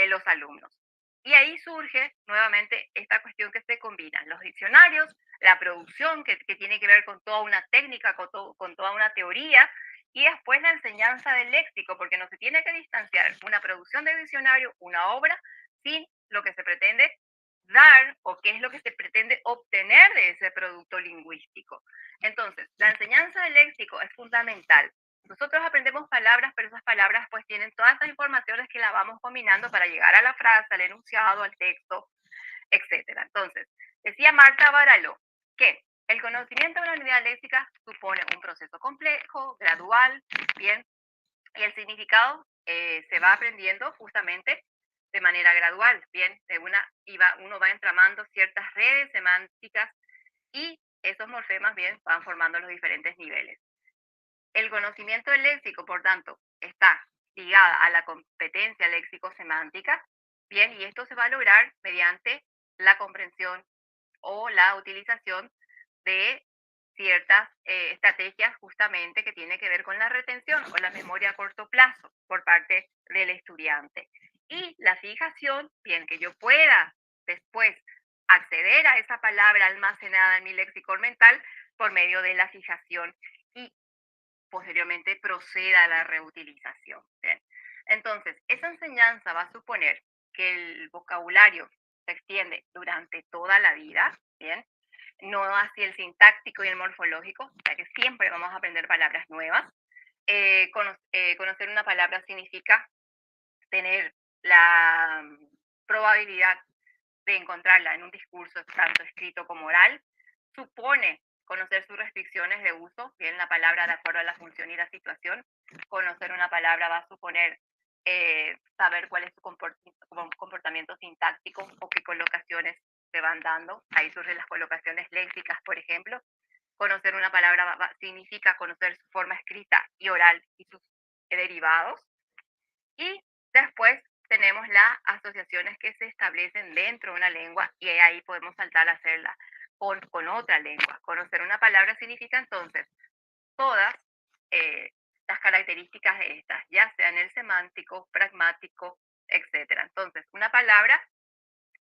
H: los alumnos. Y ahí surge nuevamente esta cuestión que se combinan los diccionarios, la producción que tiene que ver con toda una técnica, con toda una teoría, y después la enseñanza del léxico, porque no se tiene que distanciar una producción de diccionario, una obra, sin lo que se pretende dar o qué es lo que se pretende obtener de ese producto lingüístico. Entonces, la enseñanza del léxico es fundamental. Nosotros aprendemos palabras, pero esas palabras pues tienen todas esas informaciones que las vamos combinando para llegar a la frase, al enunciado, al texto, etc. Entonces, decía Marta Baraló que el conocimiento de la unidad léxica supone un proceso complejo, gradual, bien, y el significado se va aprendiendo justamente de manera gradual, bien, uno va entramando ciertas redes semánticas y esos morfemas, bien, van formando los diferentes niveles. El conocimiento del léxico, por tanto, está ligada a la competencia léxico-semántica, bien, y esto se va a lograr mediante la comprensión o la utilización de ciertas estrategias justamente que tiene que ver con la retención o la memoria a corto plazo por parte del estudiante. Y la fijación, bien, que yo pueda después acceder a esa palabra almacenada en mi léxico mental por medio de la fijación y posteriormente proceda a la reutilización. Bien. Entonces, esa enseñanza va a suponer que el vocabulario se extiende durante toda la vida, ¿bien? No así el sintáctico y el morfológico, o sea que siempre vamos a aprender palabras nuevas. Conocer una palabra significa tener la probabilidad de encontrarla en un discurso tanto escrito como oral. Supone conocer sus restricciones de uso, bien la palabra de acuerdo a la función y la situación. Conocer una palabra va a suponer saber cuál es su comportamiento sintáctico o qué colocaciones se van dando. Ahí surgen las colocaciones léxicas, por ejemplo. Conocer una palabra significa conocer su forma escrita y oral y sus derivados. Y después tenemos las asociaciones que se establecen dentro de una lengua y ahí podemos saltar a hacerla con otra lengua. Conocer una palabra significa entonces todas las características de estas, ya sea en el semántico, pragmático, etc. Entonces, una palabra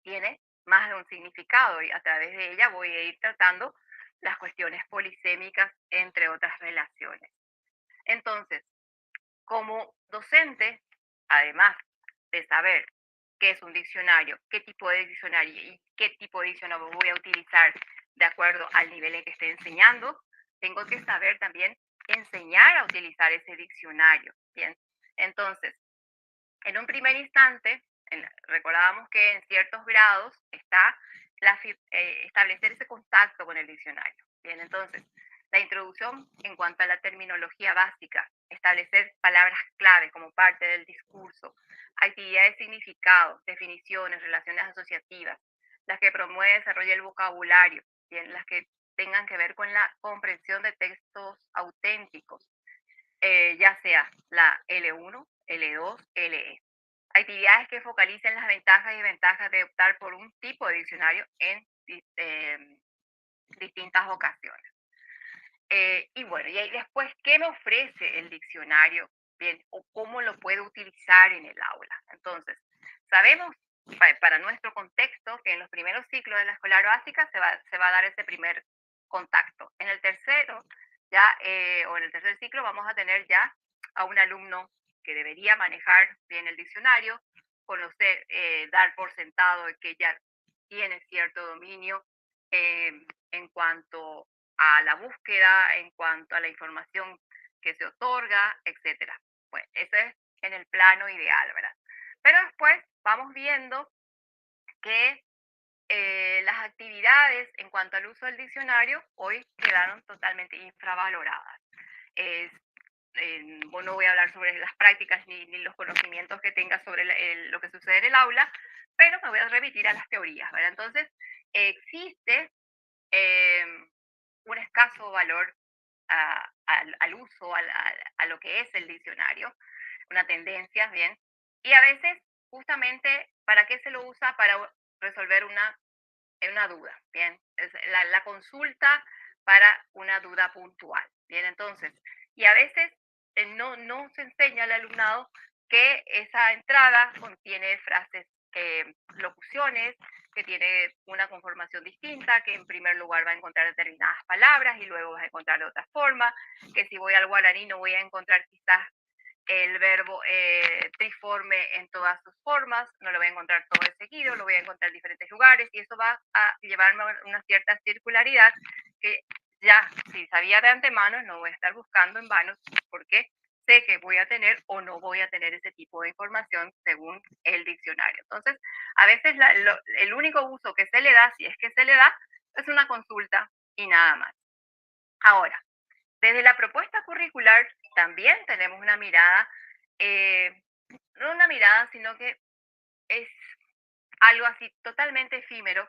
H: tiene más de un significado y a través de ella voy a ir tratando las cuestiones polisémicas, entre otras relaciones. Entonces, como docente, además de saber qué es un diccionario, qué tipo de diccionario y qué tipo de diccionario voy a utilizar de acuerdo al nivel en que esté enseñando, tengo que saber también enseñar a utilizar ese diccionario. Bien, entonces, en un primer instante, recordábamos que en ciertos grados está establecer ese contacto con el diccionario. Bien, entonces, la introducción en cuanto a la terminología básica, establecer palabras clave como parte del discurso, actividades de significado, definiciones, relaciones asociativas, las que promueven el desarrollo del vocabulario, bien, las que tengan que ver con la comprensión de textos auténticos, ya sea la L1, L2, LE. Actividades que focalicen las ventajas y desventajas de optar por un tipo de diccionario en distintas ocasiones. Y bueno, y ahí después, ¿qué me ofrece el diccionario? Bien, o cómo lo puedo utilizar en el aula. Entonces, sabemos para nuestro contexto que en los primeros ciclos de la escolar básica se va a dar ese primer contacto. En el tercero, ya, o en el tercer ciclo, vamos a tener ya a un alumno que debería manejar bien el diccionario, conocer, dar por sentado de que ya tiene cierto dominio en cuanto a la búsqueda, en cuanto a la información que se otorga, etcétera. Pues eso es en el plano ideal, ¿verdad? Pero después vamos viendo que las actividades en cuanto al uso del diccionario hoy quedaron totalmente infravaloradas. No voy a hablar sobre las prácticas ni los conocimientos que tenga sobre lo que sucede en el aula, pero me voy a remitir a las teorías, ¿verdad? Entonces, existe un escaso valor al uso, a lo que es el diccionario, una tendencia, ¿bien? Y a veces, justamente, ¿para qué se lo usa? Para resolver una duda, ¿bien? Es la consulta para una duda puntual, ¿bien? Entonces, y a veces no se enseña al alumnado que esa entrada contiene frases, locuciones, que tiene una conformación distinta, que en primer lugar va a encontrar determinadas palabras y luego vas a encontrar de otra forma, que si voy al guaraní no voy a encontrar quizás el verbo triforme en todas sus formas, no lo voy a encontrar todo de seguido, lo voy a encontrar en diferentes lugares y eso va a llevarme a una cierta circularidad que ya, si sabía de antemano, no voy a estar buscando en vano porque sé que voy a tener o no voy a tener ese tipo de información según el diccionario. Entonces, a veces el único uso que se le da, si es que se le da, es una consulta y nada más. Ahora, desde la propuesta curricular también tenemos una mirada, no una mirada, sino que es algo así totalmente efímero,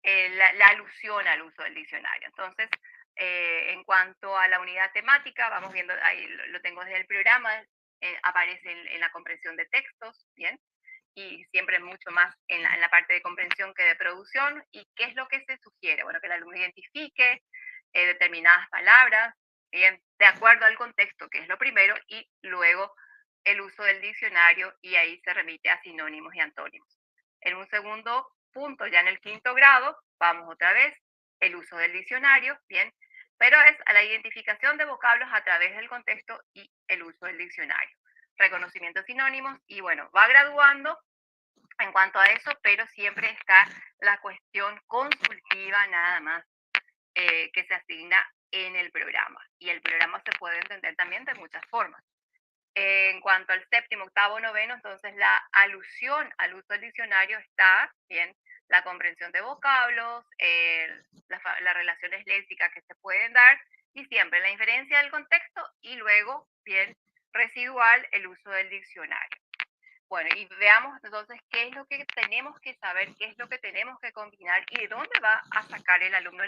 H: la alusión al uso del diccionario. Entonces, en cuanto a la unidad temática, vamos viendo, ahí lo tengo desde el programa, aparece en la comprensión de textos, ¿bien? Y siempre mucho más en la parte de comprensión que de producción. ¿Y qué es lo que se sugiere? Bueno, que el alumno identifique determinadas palabras, bien, de acuerdo al contexto, que es lo primero, y luego el uso del diccionario, y ahí se remite a sinónimos y antónimos. En un segundo punto, ya en el 5º grado, vamos otra vez, el uso del diccionario, bien, pero es a la identificación de vocablos a través del contexto y el uso del diccionario. Reconocimiento de sinónimos, y bueno, va graduando en cuanto a eso, pero siempre está la cuestión consultiva nada más que se asigna en el programa. Y el programa se puede entender también de muchas formas. En cuanto al 7º, 8º, 9º, entonces la alusión al uso del diccionario está, bien, la comprensión de vocablos, las relaciones léxicas que se pueden dar, y siempre la inferencia del contexto, y luego, bien, residual, el uso del diccionario. Bueno, y veamos entonces qué es lo que tenemos que saber, qué es lo que tenemos que combinar y de dónde va a sacar el alumno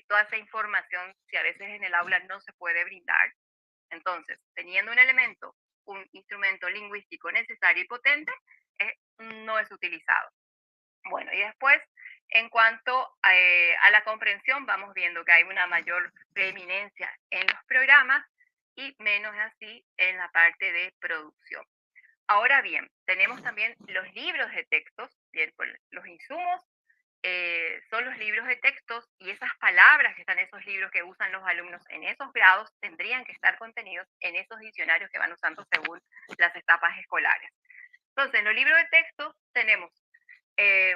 H: toda esa información si a veces en el aula no se puede brindar. Entonces, teniendo un elemento, un instrumento lingüístico necesario y potente, no es utilizado. Bueno, y después, en cuanto a la comprensión, vamos viendo que hay una mayor preeminencia en los programas y menos así en la parte de producción. Ahora bien, tenemos también los libros de textos, bien, pues los insumos son los libros de textos, y esas palabras que están en esos libros que usan los alumnos en esos grados tendrían que estar contenidos en esos diccionarios que van usando según las etapas escolares. Entonces, en los libros de texto tenemos que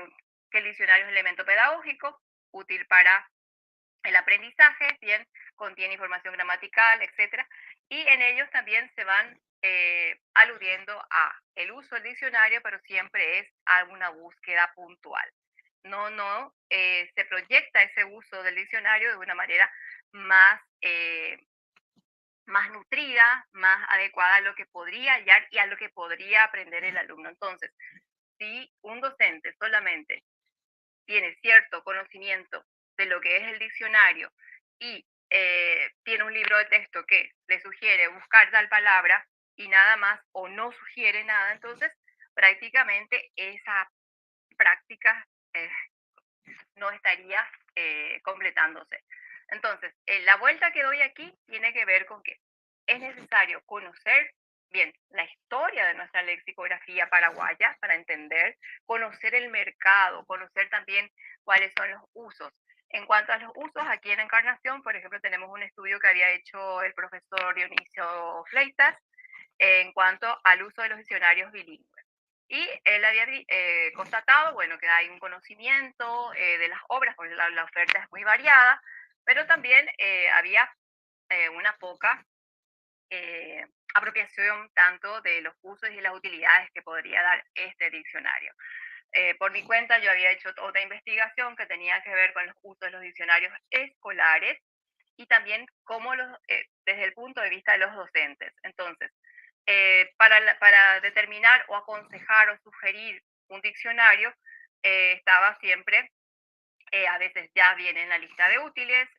H: el diccionario es un elemento pedagógico, útil para el aprendizaje, bien, contiene información gramatical, etcétera, y en ellos también se van aludiendo a el uso del diccionario, pero siempre es a una búsqueda puntual. No se proyecta ese uso del diccionario de una manera más nutrida, más adecuada a lo que podría hallar y a lo que podría aprender el alumno. Entonces, si un docente solamente tiene cierto conocimiento de lo que es el diccionario y tiene un libro de texto que le sugiere buscar tal palabra y nada más, o no sugiere nada, entonces prácticamente esa práctica no estaría completándose. Entonces, la vuelta que doy aquí tiene que ver con que es necesario conocer bien la historia de nuestra lexicografía paraguaya para entender, conocer el mercado, conocer también cuáles son los usos. En cuanto a los usos, aquí en Encarnación, por ejemplo, tenemos un estudio que había hecho el profesor Dionisio Fleitas en cuanto al uso de los diccionarios bilingües. Y él había constatado, bueno, que hay un conocimiento de las obras, porque la oferta es muy variada, pero también había una poca apropiación tanto de los usos y las utilidades que podría dar este diccionario. por mi cuenta yo había hecho otra investigación que tenía que ver con los usos de los diccionarios escolares y también cómo desde el punto de vista de los docentes. Entonces, para determinar o aconsejar o sugerir un diccionario, estaba siempre, a veces ya viene en la lista de útiles,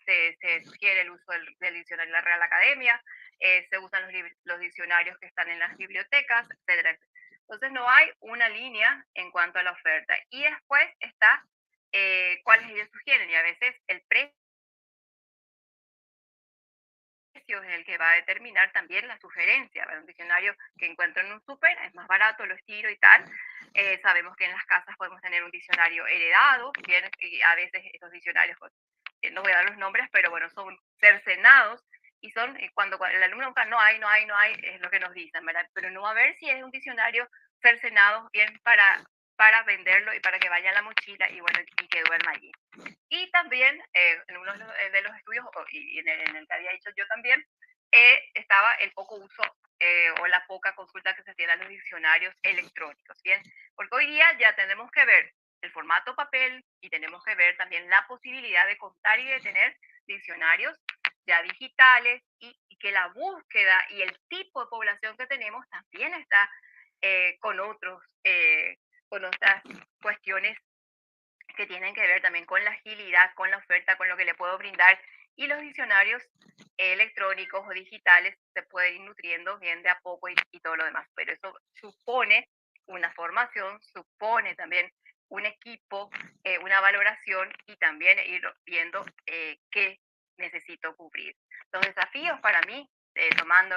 H: se sugiere el uso del diccionario de la Real Academia, se usan los diccionarios que están en las bibliotecas, etcétera. Entonces no hay una línea en cuanto a la oferta. Y después está cuáles ellos sugieren, y a veces el precio es el que va a determinar también la sugerencia. Un diccionario que encuentro en un súper es más barato, lo estiro y tal. Sabemos que en las casas podemos tener un diccionario heredado, bien, y a veces estos diccionarios, no voy a dar los nombres, pero bueno, son cercenados y son cuando el alumno busca no hay, es lo que nos dicen, ¿verdad? Pero no a ver si es un diccionario cercenado bien para venderlo y para que vaya a la mochila y bueno, y que duerma allí. Y también en uno de los estudios, y en el que había hecho yo también, estaba el poco uso o la poca consulta que se tiene a los diccionarios electrónicos, ¿bien? Porque hoy día ya tenemos que ver el formato papel y tenemos que ver también la posibilidad de contar y de tener diccionarios ya digitales y que la búsqueda y el tipo de población que tenemos también está con otras cuestiones que tienen que ver también con la agilidad, con la oferta, con lo que le puedo brindar. Y los diccionarios electrónicos o digitales se pueden ir nutriendo bien de a poco y todo lo demás. Pero eso supone una formación, supone también un equipo, una valoración y también ir viendo qué necesito cubrir. Los desafíos para mí, tomando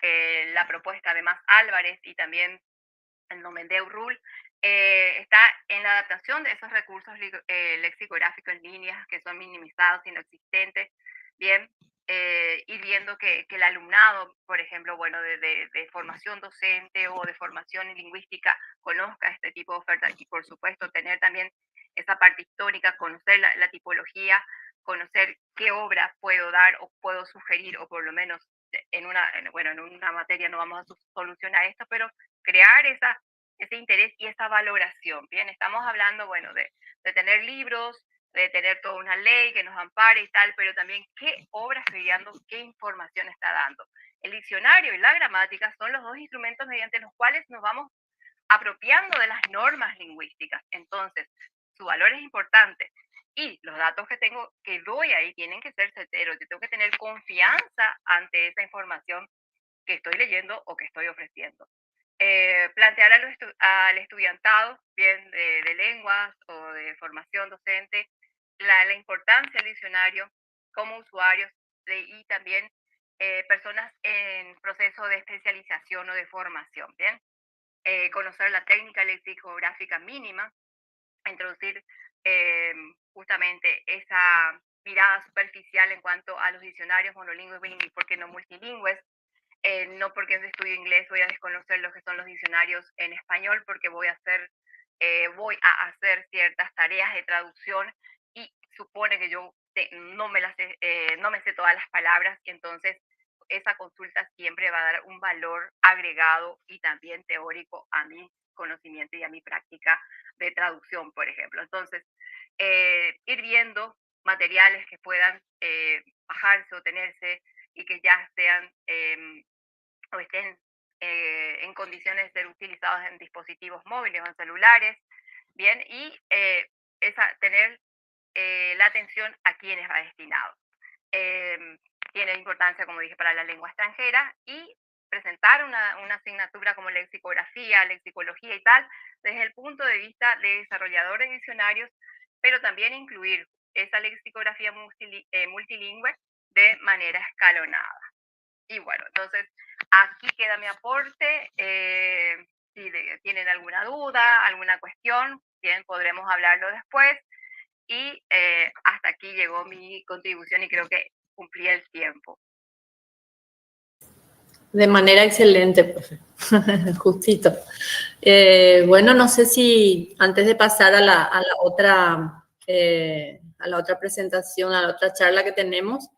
H: la propuesta de Mas Álvarez y también el Nomendeu Rule, está en la adaptación de esos recursos lexicográficos en líneas que son minimizados, inexistentes, bien, ir viendo que el alumnado, por ejemplo, bueno, de formación docente o de formación lingüística conozca este tipo de ofertas y, por supuesto, tener también esa parte histórica, conocer la tipología, conocer qué obra puedo dar o puedo sugerir, o por lo menos en una materia no vamos a solucionar esto, pero crear ese interés y esa valoración. Bien, estamos hablando, bueno, de tener libros, de tener toda una ley que nos ampare y tal, pero también qué obra estoy dando, qué información está dando. El diccionario y la gramática son los dos instrumentos mediante los cuales nos vamos apropiando de las normas lingüísticas. Entonces, su valor es importante. Y los datos que doy ahí tienen que ser certeros. Yo tengo que tener confianza ante esa información que estoy leyendo o que estoy ofreciendo. Plantear al estudiantado, bien de lenguas o de formación docente, la importancia del diccionario como usuarios y también personas en proceso de especialización o de formación, bien. Conocer la técnica lexicográfica mínima, introducir justamente esa mirada superficial en cuanto a los diccionarios monolingües, bilingües, porque no multilingües. No porque estudio inglés voy a desconocer lo que son los diccionarios en español, porque voy a hacer ciertas tareas de traducción y supone que yo no me sé todas las palabras, y entonces esa consulta siempre va a dar un valor agregado y también teórico a mi conocimiento y a mi práctica de traducción, por ejemplo. Entonces, ir viendo materiales que puedan bajarse o tenerse y que ya sean o estén en condiciones de ser utilizados en dispositivos móviles o en celulares, bien, y tener la atención a quienes va destinado. Tiene importancia, como dije, para la lengua extranjera y presentar una asignatura como lexicografía, lexicología y tal, desde el punto de vista de desarrollador de diccionarios, pero también incluir esa lexicografía multilingüe de manera escalonada. Y bueno, entonces aquí queda mi aporte. Si tienen alguna duda, alguna cuestión, bien, podremos hablarlo después. Y hasta aquí llegó mi contribución y creo que cumplí el tiempo.
B: De manera excelente, profe. Justito. Bueno, no sé si antes de pasar a la otra presentación, a la otra charla que tenemos,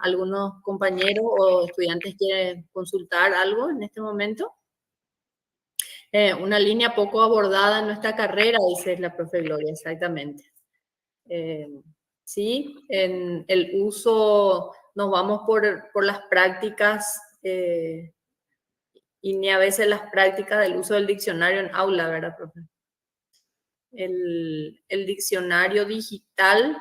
B: ¿algunos compañeros o estudiantes quieren consultar algo en este momento?
A: Una línea poco abordada en nuestra carrera, dice la profe Gloria, exactamente. Sí, en el uso nos vamos por las prácticas y ni a veces las prácticas del uso del diccionario en aula, ¿verdad, profe? El diccionario digital,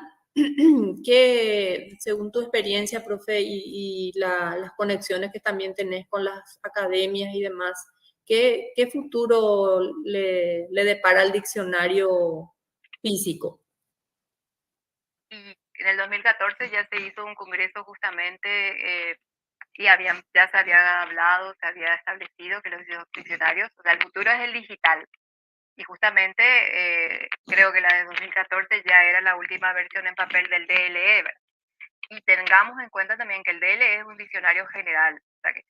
A: que según tu experiencia, profe, y las conexiones que también tenés con las academias y demás, ¿qué futuro le depara al diccionario físico?
H: Y en el 2014 ya se hizo un congreso justamente y ya se había hablado, se había establecido que los diccionarios, o sea, el futuro es el digital. Y justamente creo que la de 2014 ya era la última versión en papel del DLE, ¿verdad? Y tengamos en cuenta también que el DLE es un diccionario general, o sea que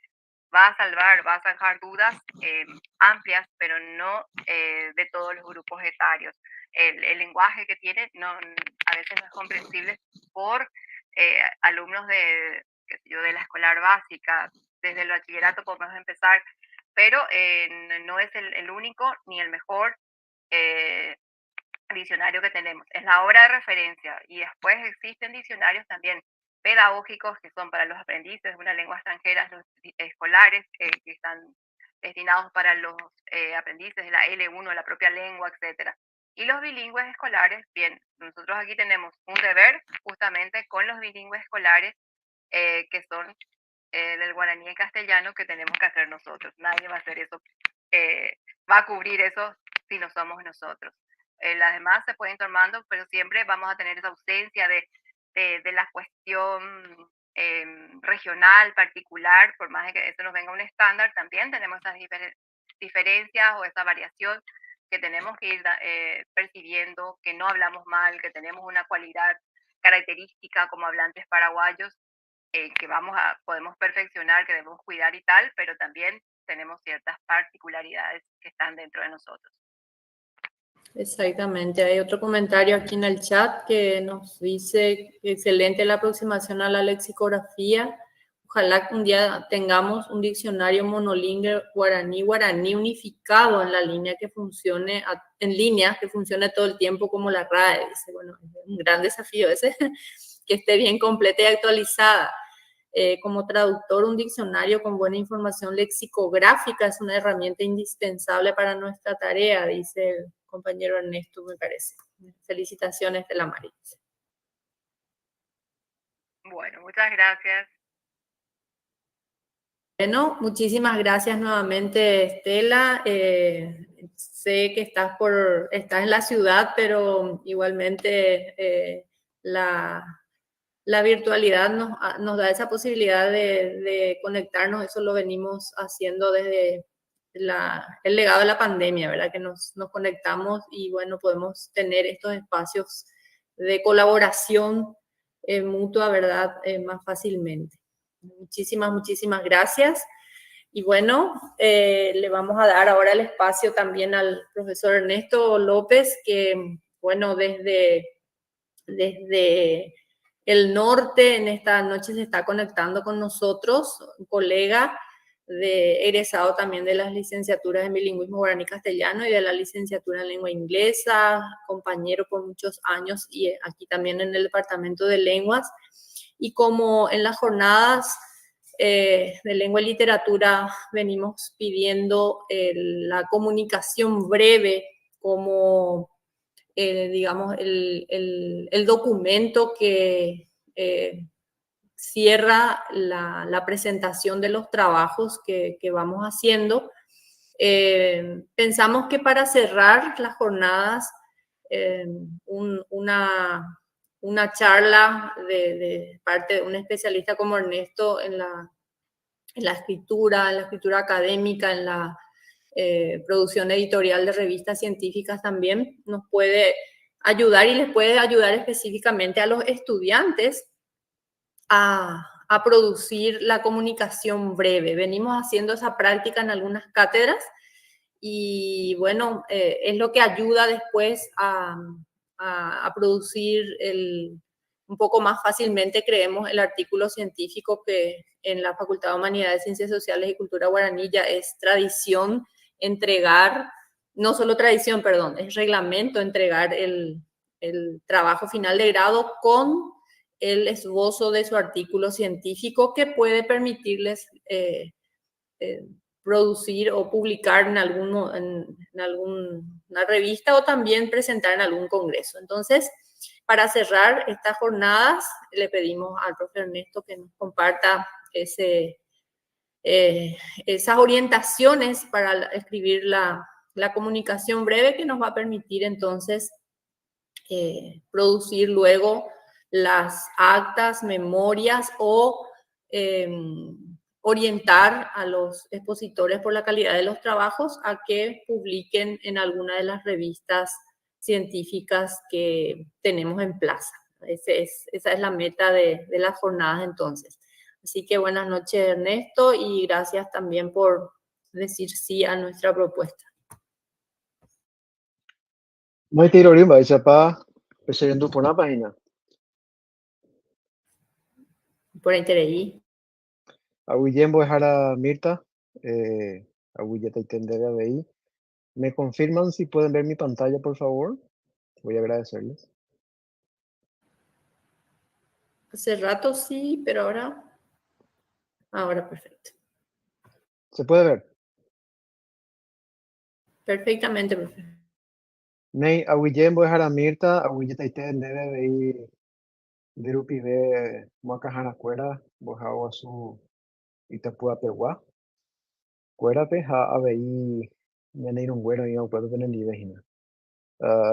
H: va a zanjar dudas amplias, pero no de todos los grupos etarios. El lenguaje que tiene a veces no es comprensible por alumnos de la escolar básica. Desde el bachillerato podemos empezar, pero no es el único ni el mejor diccionario que tenemos. Es la obra de referencia y después existen diccionarios también pedagógicos que son para los aprendices de una lengua extranjera, los escolares que están destinados para los aprendices de la L1, la propia lengua, etcétera. Y los bilingües escolares, bien, nosotros aquí tenemos un deber justamente con los bilingües escolares que son del guaraní y castellano que tenemos que hacer nosotros. Nadie va a hacer eso, va a cubrir eso si no somos nosotros. Las demás se pueden ir tomando, pero siempre vamos a tener esa ausencia de la cuestión regional, particular, por más de que eso nos venga un estándar, también tenemos esas diferencias o esa variación que tenemos que ir percibiendo, que no hablamos mal, que tenemos una cualidad característica como hablantes paraguayos que podemos perfeccionar, que debemos cuidar y tal, pero también tenemos ciertas particularidades que están dentro de nosotros.
A: Exactamente. Hay otro comentario aquí en el chat que nos dice: excelente la aproximación a la lexicografía. Ojalá que un día tengamos un diccionario monolingüe guaraní unificado en la línea que funcione todo el tiempo como la RAE. Dice, bueno, es un gran desafío ese, que esté bien completa y actualizada. Como traductor, un diccionario con buena información lexicográfica es una herramienta indispensable para nuestra tarea, dice el compañero Ernesto, me parece. Felicitaciones de la María.
H: Bueno, muchas gracias.
A: Bueno, muchísimas gracias nuevamente, Estela. Sé que estás en la ciudad, pero igualmente la virtualidad nos da esa posibilidad de conectarnos. Eso lo venimos haciendo desde el legado de la pandemia, ¿verdad? Que nos conectamos y, bueno, podemos tener estos espacios de colaboración mutua, ¿verdad? Más fácilmente. Muchísimas gracias. Y bueno, le vamos a dar ahora el espacio también al profesor Ernesto López, que, bueno, desde el norte en esta noche se está conectando con nosotros, un colega egresado también de las licenciaturas en bilingüismo guaraní-castellano y de la licenciatura en lengua inglesa, compañero por muchos años y aquí también en el departamento de lenguas. Y como en las jornadas de lengua y literatura venimos pidiendo la comunicación breve como digamos, el documento que cierra la presentación de los trabajos que vamos haciendo. Pensamos que para cerrar las jornadas, una charla de parte de un especialista como Ernesto en la escritura académica, en la producción editorial de revistas científicas también nos puede ayudar y les puede ayudar específicamente a los estudiantes a producir la comunicación breve. Venimos haciendo esa práctica en algunas cátedras y bueno, es lo que ayuda después a producir un poco más fácilmente, creemos, el artículo científico que en la Facultad de Humanidades, Ciencias Sociales y Cultura Guaraní ya es tradición entregar, no solo tradición, perdón, es reglamento entregar el trabajo final de grado con el esbozo de su artículo científico que puede permitirles producir o publicar en alguna revista o también presentar en algún congreso. Entonces, para cerrar estas jornadas, le pedimos al profe Ernesto que nos comparta esas orientaciones para escribir la comunicación breve que nos va a permitir entonces producir luego las actas, memorias o orientar a los expositores por la calidad de los trabajos a que publiquen en alguna de las revistas científicas que tenemos en plaza. Esa es la meta de las jornadas entonces. Así que buenas noches, Ernesto, y gracias también por decir sí a nuestra propuesta.
E: Muy tiro rimba, dice pa, persiguiendo por una página.
A: Por interés.
E: A Guillem voy a dejar a Mirta, a Guilleta y Tender a BI. ¿Me confirman si pueden ver mi pantalla, por favor? Voy a agradecerles.
A: Hace rato sí, pero ahora perfecto.
E: ¿Se puede ver?
A: Perfectamente, profe.
E: Nei, a Guillem voy a dejar a Mirta, a Guilleta y Tender a BI. Dirupi de Muacajana Cuera, Bojao su Itapúa Peguá. Cuérate, ha ABI, Yaneirun Güero, y puedo tener Vejina.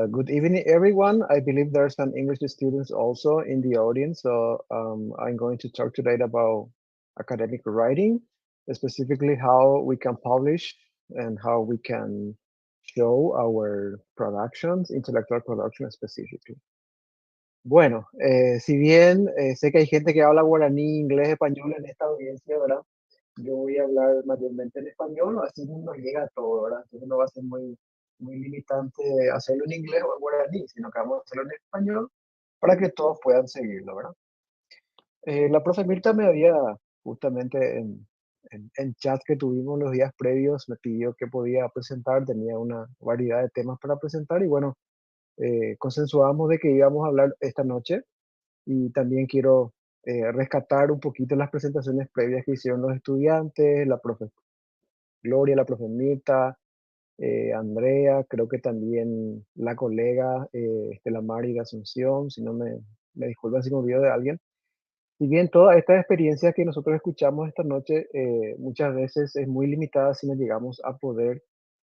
E: Good evening, everyone. I believe there are some English students also in the audience. So I'm going to talk today about academic writing, specifically how we can publish and how we can show our productions, intellectual production specifically. Bueno, si bien sé que hay gente que habla guaraní, inglés, español en esta audiencia, ¿verdad? Yo voy a hablar mayormente en español, así nos llega a todo, ¿verdad? Entonces no va a ser muy limitante hacerlo en inglés o en guaraní, sino que vamos a hacerlo en español para que todos puedan seguirlo, ¿verdad? La profe Mirta me había, justamente en chat que tuvimos los días previos, me pidió que podía presentar, tenía una variedad de temas para presentar y bueno, consensuamos de que íbamos a hablar esta noche y también quiero rescatar un poquito las presentaciones previas que hicieron los estudiantes, la profe Gloria, la profe Mirta, Andrea, creo que también la colega Estela Mari de Asunción, si no me disculpan si me olvido de alguien. Si bien todas estas experiencias que nosotros escuchamos esta noche muchas veces es muy limitada si no llegamos a poder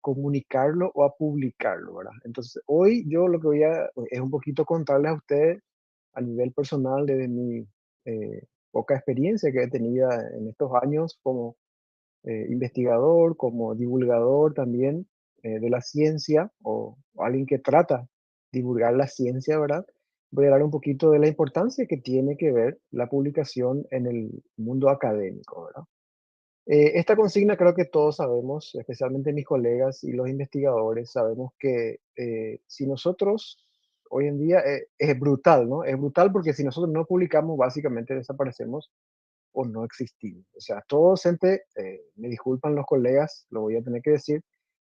E: comunicarlo o a publicarlo, ¿verdad? Entonces, hoy yo lo que voy a es un poquito contarles a ustedes a nivel personal desde mi poca experiencia que he tenido en estos años como investigador, como divulgador también de la ciencia o alguien que trata de divulgar la ciencia, ¿verdad? Voy a hablar un poquito de la importancia que tiene que ver la publicación en el mundo académico, ¿verdad? Esta consigna creo que todos sabemos, especialmente mis colegas y los investigadores, sabemos que si nosotros hoy en día es brutal, ¿no? Es brutal porque si nosotros no publicamos, básicamente desaparecemos o no existimos. O sea, todo docente, me disculpan los colegas, lo voy a tener que decir,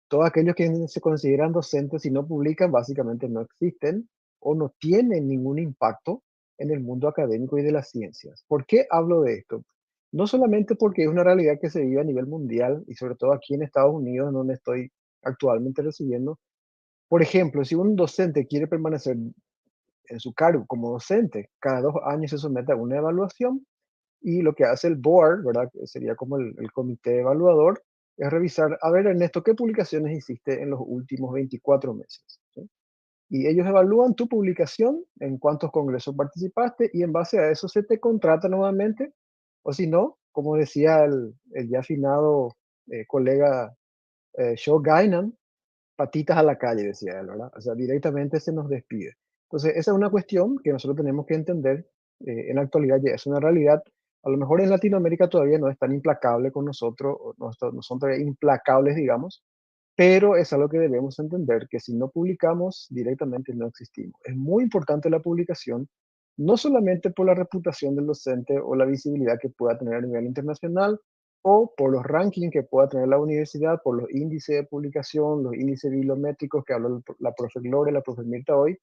E: todos aquellos que se consideran docentes y no publican, básicamente no existen o no tienen ningún impacto en el mundo académico y de las ciencias. ¿Por qué hablo de esto? No solamente porque es una realidad que se vive a nivel mundial y sobre todo aquí en Estados Unidos, donde estoy actualmente recibiendo. Por ejemplo, si un docente quiere permanecer en su cargo como docente, cada 2 años se somete a una evaluación y lo que hace el board, ¿verdad? Que sería como el comité evaluador, es revisar, a ver, Ernesto, ¿qué publicaciones hiciste en los últimos 24 meses? ¿Sí? Y ellos evalúan tu publicación, en cuántos congresos participaste y en base a eso se te contrata nuevamente. O si no, como decía el ya afinado colega Shaw Gainan, patitas a la calle, decía él, ¿verdad? O sea, directamente se nos despide. Entonces, esa es una cuestión que nosotros tenemos que entender. En la actualidad ya es una realidad. A lo mejor en Latinoamérica todavía no es tan implacable con nosotros, no son todavía implacables, digamos, pero es algo que debemos entender, que si no publicamos directamente no existimos. Es muy importante la publicación, no solamente por la reputación del docente o la visibilidad que pueda tener a nivel internacional, o por los rankings que pueda tener la universidad, por los índices de publicación, los índices bibliométricos que habló la profe Gloria, la profe Mirta hoy,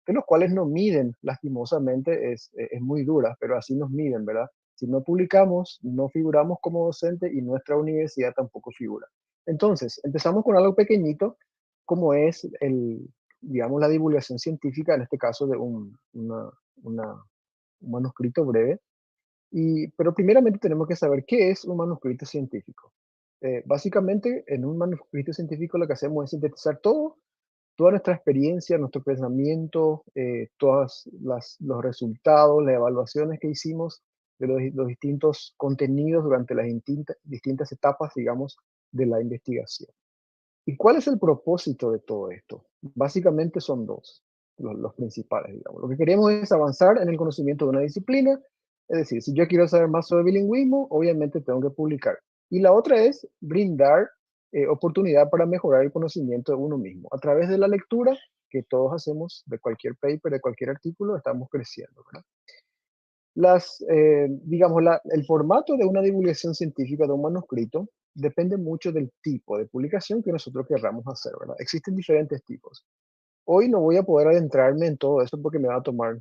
E: de los cuales no miden, lastimosamente, es muy dura, pero así nos miden, ¿verdad? Si no publicamos, no figuramos como docente y nuestra universidad tampoco figura. Entonces, empezamos con algo pequeñito, como es digamos, la divulgación científica, en este caso de un manuscrito breve. Pero primeramente tenemos que saber qué es un manuscrito científico. Básicamente, en un manuscrito científico lo que hacemos es sintetizar toda nuestra experiencia, nuestro pensamiento, todos los resultados, las evaluaciones que hicimos de los distintos contenidos durante las distintas etapas, digamos, de la investigación. ¿Y cuál es el propósito de todo esto? Básicamente son dos, los principales, digamos. Lo que queremos es avanzar en el conocimiento de una disciplina, es decir, si yo quiero saber más sobre bilingüismo, obviamente tengo que publicar. Y la otra es brindar oportunidad para mejorar el conocimiento de uno mismo. A través de la lectura que todos hacemos de cualquier paper, de cualquier artículo, estamos creciendo, ¿verdad? Digamos, el formato de una divulgación científica de un manuscrito depende mucho del tipo de publicación que nosotros querramos hacer, ¿verdad? Existen diferentes tipos. Hoy no voy a poder adentrarme en todo eso porque me va a tomar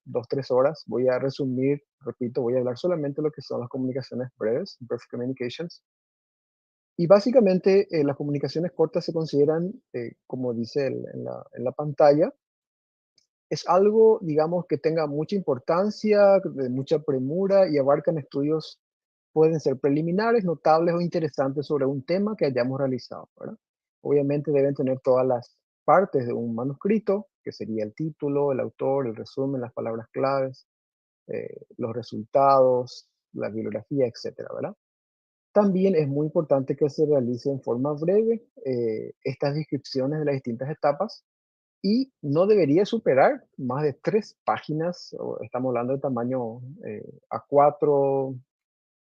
E: 2-3 horas. Voy a resumir, repito, voy a hablar solamente de lo que son las comunicaciones breves, brief communications. Y básicamente las comunicaciones cortas se consideran, como dice en la pantalla, es algo, digamos, que tenga mucha importancia, de mucha premura y abarcan estudios, pueden ser preliminares, notables o interesantes sobre un tema que hayamos realizado, ¿verdad? Obviamente deben tener todas las partes de un manuscrito, que sería el título, el autor, el resumen, las palabras claves, los resultados, la bibliografía, etcétera, ¿verdad? También es muy importante que se realice en forma breve estas descripciones de las distintas etapas y no debería superar más de 3 páginas, estamos hablando de tamaño A4,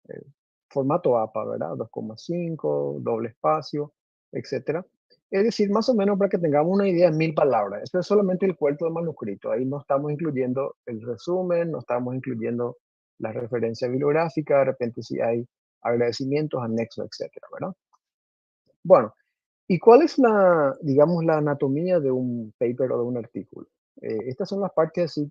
E: eh, formato APA, ¿verdad? 2,5, doble espacio, etcétera. Es decir, más o menos para que tengamos una idea, 1000 palabras. Esto es solamente el cuerpo del manuscrito. Ahí no estamos incluyendo el resumen, no estamos incluyendo la referencia bibliográfica, de repente si hay agradecimientos, anexos, etcétera, ¿verdad? Bueno, ¿y cuál es digamos, la anatomía de un paper o de un artículo? Estas son las partes así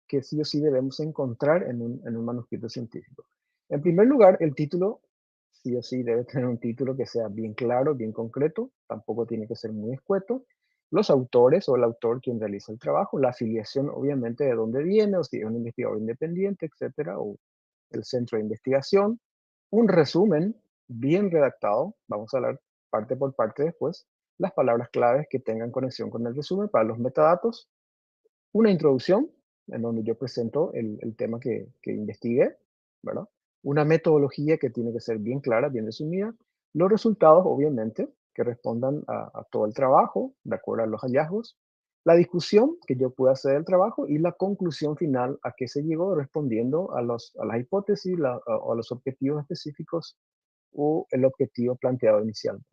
E: que sí o sí debemos encontrar en un manuscrito científico. En primer lugar, el título sí o sí debe tener un título que sea bien claro, bien concreto, tampoco tiene que ser muy escueto. Los autores o el autor quien realiza el trabajo, la afiliación obviamente de dónde viene, o si es un investigador independiente, etcétera, o el centro de investigación, un resumen bien redactado, vamos a hablar parte por parte después, las palabras claves que tengan conexión con el resumen para los metadatos, una introducción en donde yo presento el tema que investigué, ¿verdad? Una metodología que tiene que ser bien clara, bien resumida, los resultados, obviamente, que respondan a todo el trabajo, de acuerdo a los hallazgos, la discusión que yo pueda hacer del trabajo y la conclusión final a que se llegó respondiendo a las hipótesis o a los objetivos específicos o el objetivo planteado inicialmente.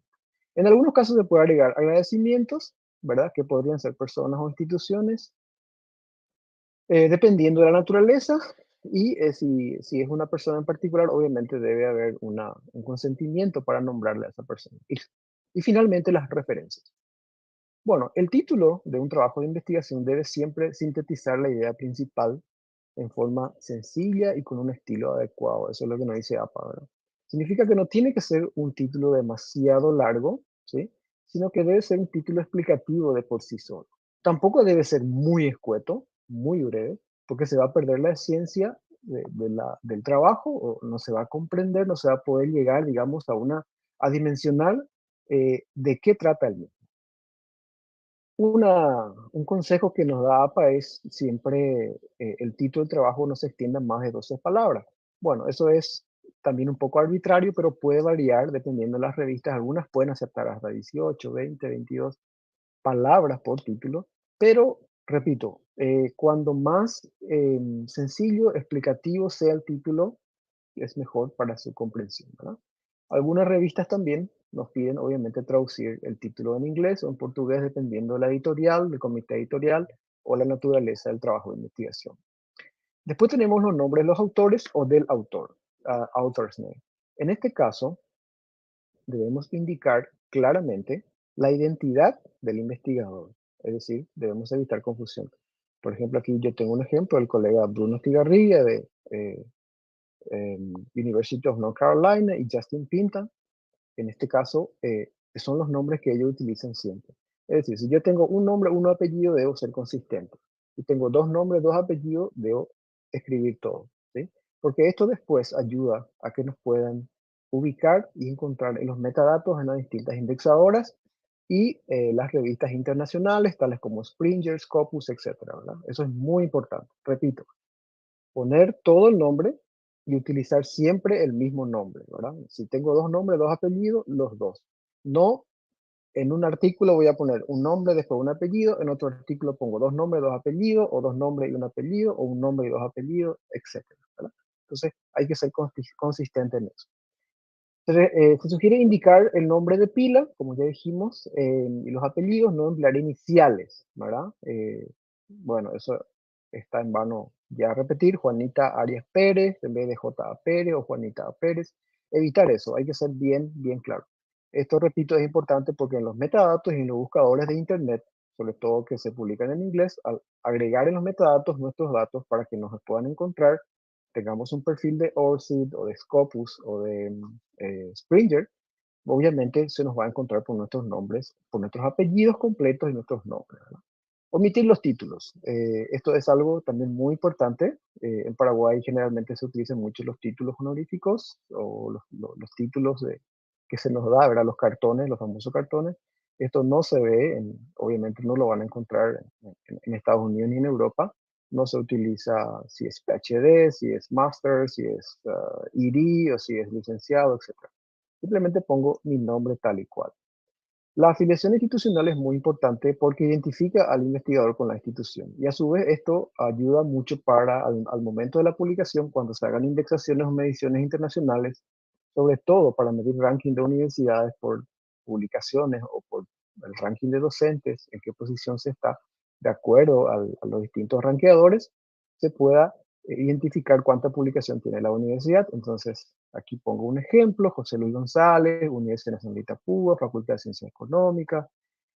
E: En algunos casos se puede agregar agradecimientos, ¿verdad? Que podrían ser personas o instituciones, dependiendo de la naturaleza y si es una persona en particular, obviamente debe haber un consentimiento para nombrarle a esa persona. Y finalmente las referencias. Bueno, el título de un trabajo de investigación debe siempre sintetizar la idea principal en forma sencilla y con un estilo adecuado. Eso es lo que nos dice APA, ¿verdad? Significa que no tiene que ser un título demasiado largo, ¿sí? Sino que debe ser un título explicativo de por sí solo. Tampoco debe ser muy escueto, muy breve, porque se va a perder la esencia del trabajo, o no se va a comprender, no se va a poder llegar, digamos, a dimensionar de qué trata el mismo. Un consejo que nos da APA es siempre el título del trabajo no se extienda más de 12 palabras. Bueno, eso es también un poco arbitrario, pero puede variar dependiendo de las revistas. Algunas pueden aceptar hasta 18, 20, 22 palabras por título, pero repito, cuando más sencillo, explicativo sea el título, es mejor para su comprensión, ¿verdad? Algunas revistas también nos piden, obviamente, traducir el título en inglés o en portugués, dependiendo de la editorial, del comité editorial o la naturaleza del trabajo de investigación. Después tenemos los nombres de los autores o del autor, author's name. En este caso, debemos indicar claramente la identidad del investigador, es decir, debemos evitar confusión. Por ejemplo, aquí yo tengo un ejemplo del colega Bruno Estigarribia de University of North Carolina y Justin Pinta. En este caso, son los nombres que ellos utilizan siempre. Es decir, si yo tengo un nombre, un apellido, debo ser consistente. Si tengo dos nombres, dos apellidos, debo escribir todo, ¿sí? Porque esto después ayuda a que nos puedan ubicar y encontrar en los metadatos en las distintas indexadoras y las revistas internacionales, tales como Springer, Scopus, etcétera, ¿verdad? Eso es muy importante. Repito, poner todo el nombre y utilizar siempre el mismo nombre, ¿verdad? Si tengo dos nombres, dos apellidos, los dos. No, en un artículo voy a poner un nombre, después un apellido, en otro artículo pongo dos nombres, dos apellidos, o dos nombres y un apellido, o un nombre y dos apellidos, etcétera, ¿verdad? Entonces, hay que ser consistente en eso. Se sugiere indicar el nombre de pila, como ya dijimos, y los apellidos, no emplear iniciales, ¿verdad? Bueno, eso está en vano ya repetir, Juanita Arias Pérez, en vez de J.A. Pérez o Juanita A. Pérez. Evitar eso, hay que ser bien, bien claro. Esto, repito, es importante porque en los metadatos y en los buscadores de Internet, sobre todo que se publican en inglés, al agregar en los metadatos nuestros datos para que nos puedan encontrar, tengamos un perfil de ORCID o de Scopus o de Springer, obviamente se nos va a encontrar por nuestros nombres, por nuestros apellidos completos y nuestros nombres, ¿verdad? Omitir los títulos. Esto es algo también muy importante. En Paraguay generalmente se utilizan mucho los títulos honoríficos o los títulos que se nos da, ¿verdad? Los cartones, los famosos cartones. Esto no se ve, obviamente no lo van a encontrar en Estados Unidos ni en Europa. No se utiliza si es PhD, si es Master, si es ED o si es licenciado, etc. Simplemente pongo mi nombre tal y cual. La afiliación institucional es muy importante porque identifica al investigador con la institución y a su vez esto ayuda mucho para al momento de la publicación cuando se hagan indexaciones o mediciones internacionales, sobre todo para medir ranking de universidades por publicaciones o por el ranking de docentes, en qué posición se está, de acuerdo a los distintos ranqueadores, se pueda identificar cuánta publicación tiene la universidad. Entonces, aquí pongo un ejemplo: José Luis González, Universidad Nacional de Itapúa, Facultad de Ciencias Económicas.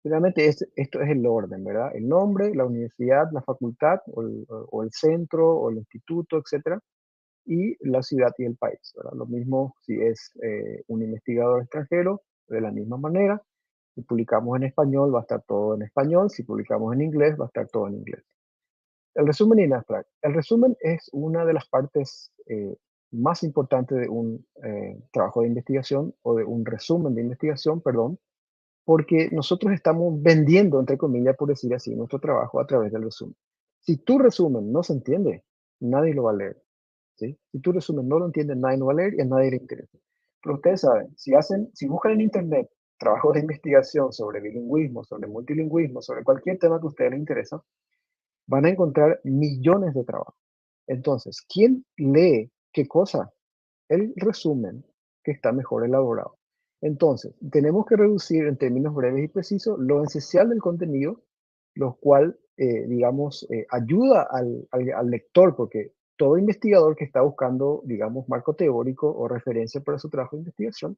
E: Realmente esto es el orden, ¿verdad? El nombre, la universidad, la facultad, o el centro, o el instituto, etcétera, y la ciudad y el país, ¿verdad? Lo mismo si es un investigador extranjero, de la misma manera. Si publicamos en español, va a estar todo en español. Si publicamos en inglés, va a estar todo en inglés. El resumen y abstract. El resumen es una de las partes más importantes de un trabajo de investigación o de un resumen de investigación, perdón, porque nosotros estamos vendiendo, entre comillas, por decir así, nuestro trabajo a través del resumen. Si tu resumen no se entiende, nadie lo va a leer, ¿sí? Si tu resumen no lo entiende, nadie lo va a leer y a nadie le interesa. Pero ustedes saben, si buscan en internet trabajos de investigación sobre bilingüismo, sobre multilingüismo, sobre cualquier tema que a ustedes les interesa, van a encontrar millones de trabajos. Entonces, ¿quién lee qué cosa? El resumen, que está mejor elaborado. Entonces, tenemos que reducir en términos breves y precisos lo esencial del contenido, lo cual, digamos, ayuda al lector, porque todo investigador que está buscando, digamos, marco teórico o referencia para su trabajo de investigación,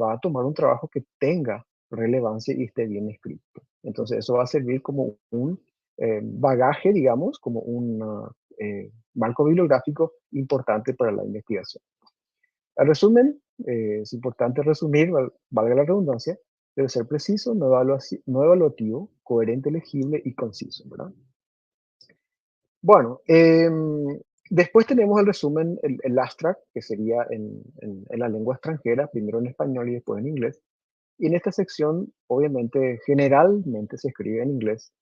E: va a tomar un trabajo que tenga relevancia y esté bien escrito. Entonces, eso va a servir como un bagaje, digamos, como un marco bibliográfico importante para la investigación. El resumen, es importante resumir, valga la redundancia, debe ser preciso, no evaluativo, coherente, legible y conciso, ¿verdad? Bueno, después tenemos el resumen, el abstract, que sería en la lengua extranjera, primero en español y después en inglés. Y en esta sección, obviamente, generalmente se escribe en inglés,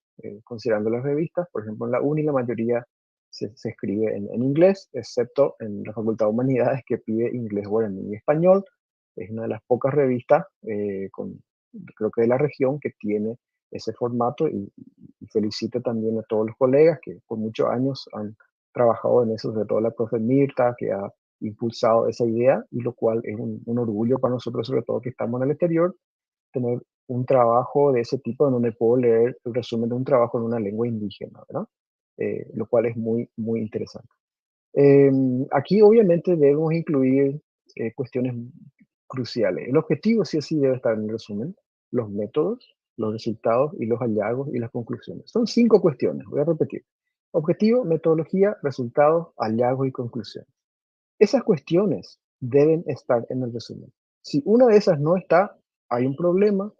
E: considerando las revistas. Por ejemplo, en la UNI la mayoría se escribe en inglés, excepto en la Facultad de Humanidades, que pide inglés, guaraní y español. Es una de las pocas revistas, creo que de la región, que tiene ese formato, y felicito también a todos los colegas que por muchos años han trabajado en eso, sobre todo la profe Mirta, que ha impulsado esa idea, y lo cual es un orgullo para nosotros, sobre todo que estamos en el exterior, tener un trabajo de ese tipo en donde puedo leer el resumen de un trabajo en una lengua indígena, ¿verdad? Lo cual es muy, muy interesante. Aquí obviamente debemos incluir
I: cuestiones cruciales. El objetivo sí o sí debe estar en el resumen, los métodos, los resultados y los hallazgos y las conclusiones. Son 5 cuestiones, voy a repetir. Objetivo, metodología, resultados, hallazgos y conclusiones. Esas cuestiones deben estar en el resumen. Si una de esas no está, hay un problema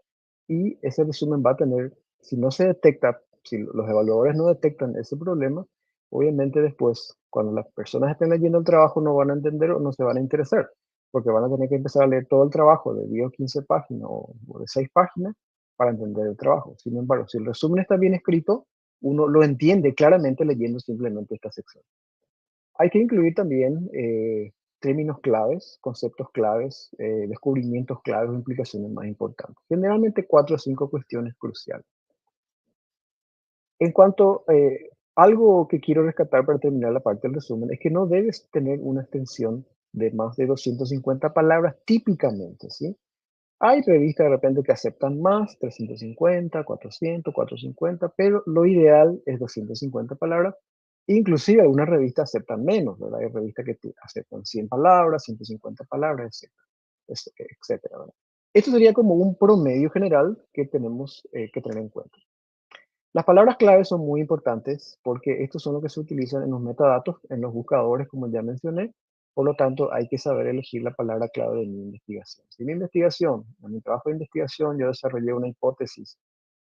I: y ese resumen va a tener, si no se detecta, si los evaluadores no detectan ese problema, obviamente después, cuando las personas estén leyendo el trabajo, no van a entender o no se van a interesar, porque van a tener que empezar a leer todo el trabajo de 10 o 15 páginas o de 6 páginas para entender el trabajo. Sin embargo, si el resumen está bien escrito, uno lo entiende claramente leyendo simplemente esta sección. Hay que incluir también términos claves, conceptos claves, descubrimientos claves o implicaciones más importantes. Generalmente 4 o 5 cuestiones cruciales. En cuanto algo que quiero rescatar para terminar la parte del resumen es que no debes tener una extensión de más de 250 palabras típicamente, ¿sí? Hay revistas de repente que aceptan más, 350, 400, 450, pero lo ideal es 250 palabras. Inclusive algunas revistas aceptan menos, ¿verdad? Hay revistas que aceptan 100 palabras, 150 palabras, etcétera, ¿verdad? Esto sería como un promedio general que tenemos que tener en cuenta. Las palabras clave son muy importantes porque estos son los que se utilizan en los metadatos, en los buscadores, como ya mencioné. Por lo tanto, hay que saber elegir la palabra clave de mi investigación. Si mi investigación, en mi trabajo de investigación, yo desarrollé una hipótesis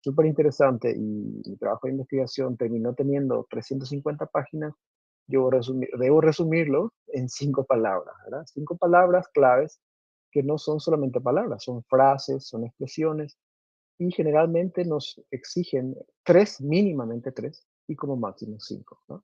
I: súper interesante y mi trabajo de investigación terminó teniendo 350 páginas, yo debo resumirlo en 5 palabras, ¿verdad? 5 palabras claves que no son solamente palabras, son frases, son expresiones, y generalmente nos exigen 3, mínimamente 3, y como máximo 5, ¿no?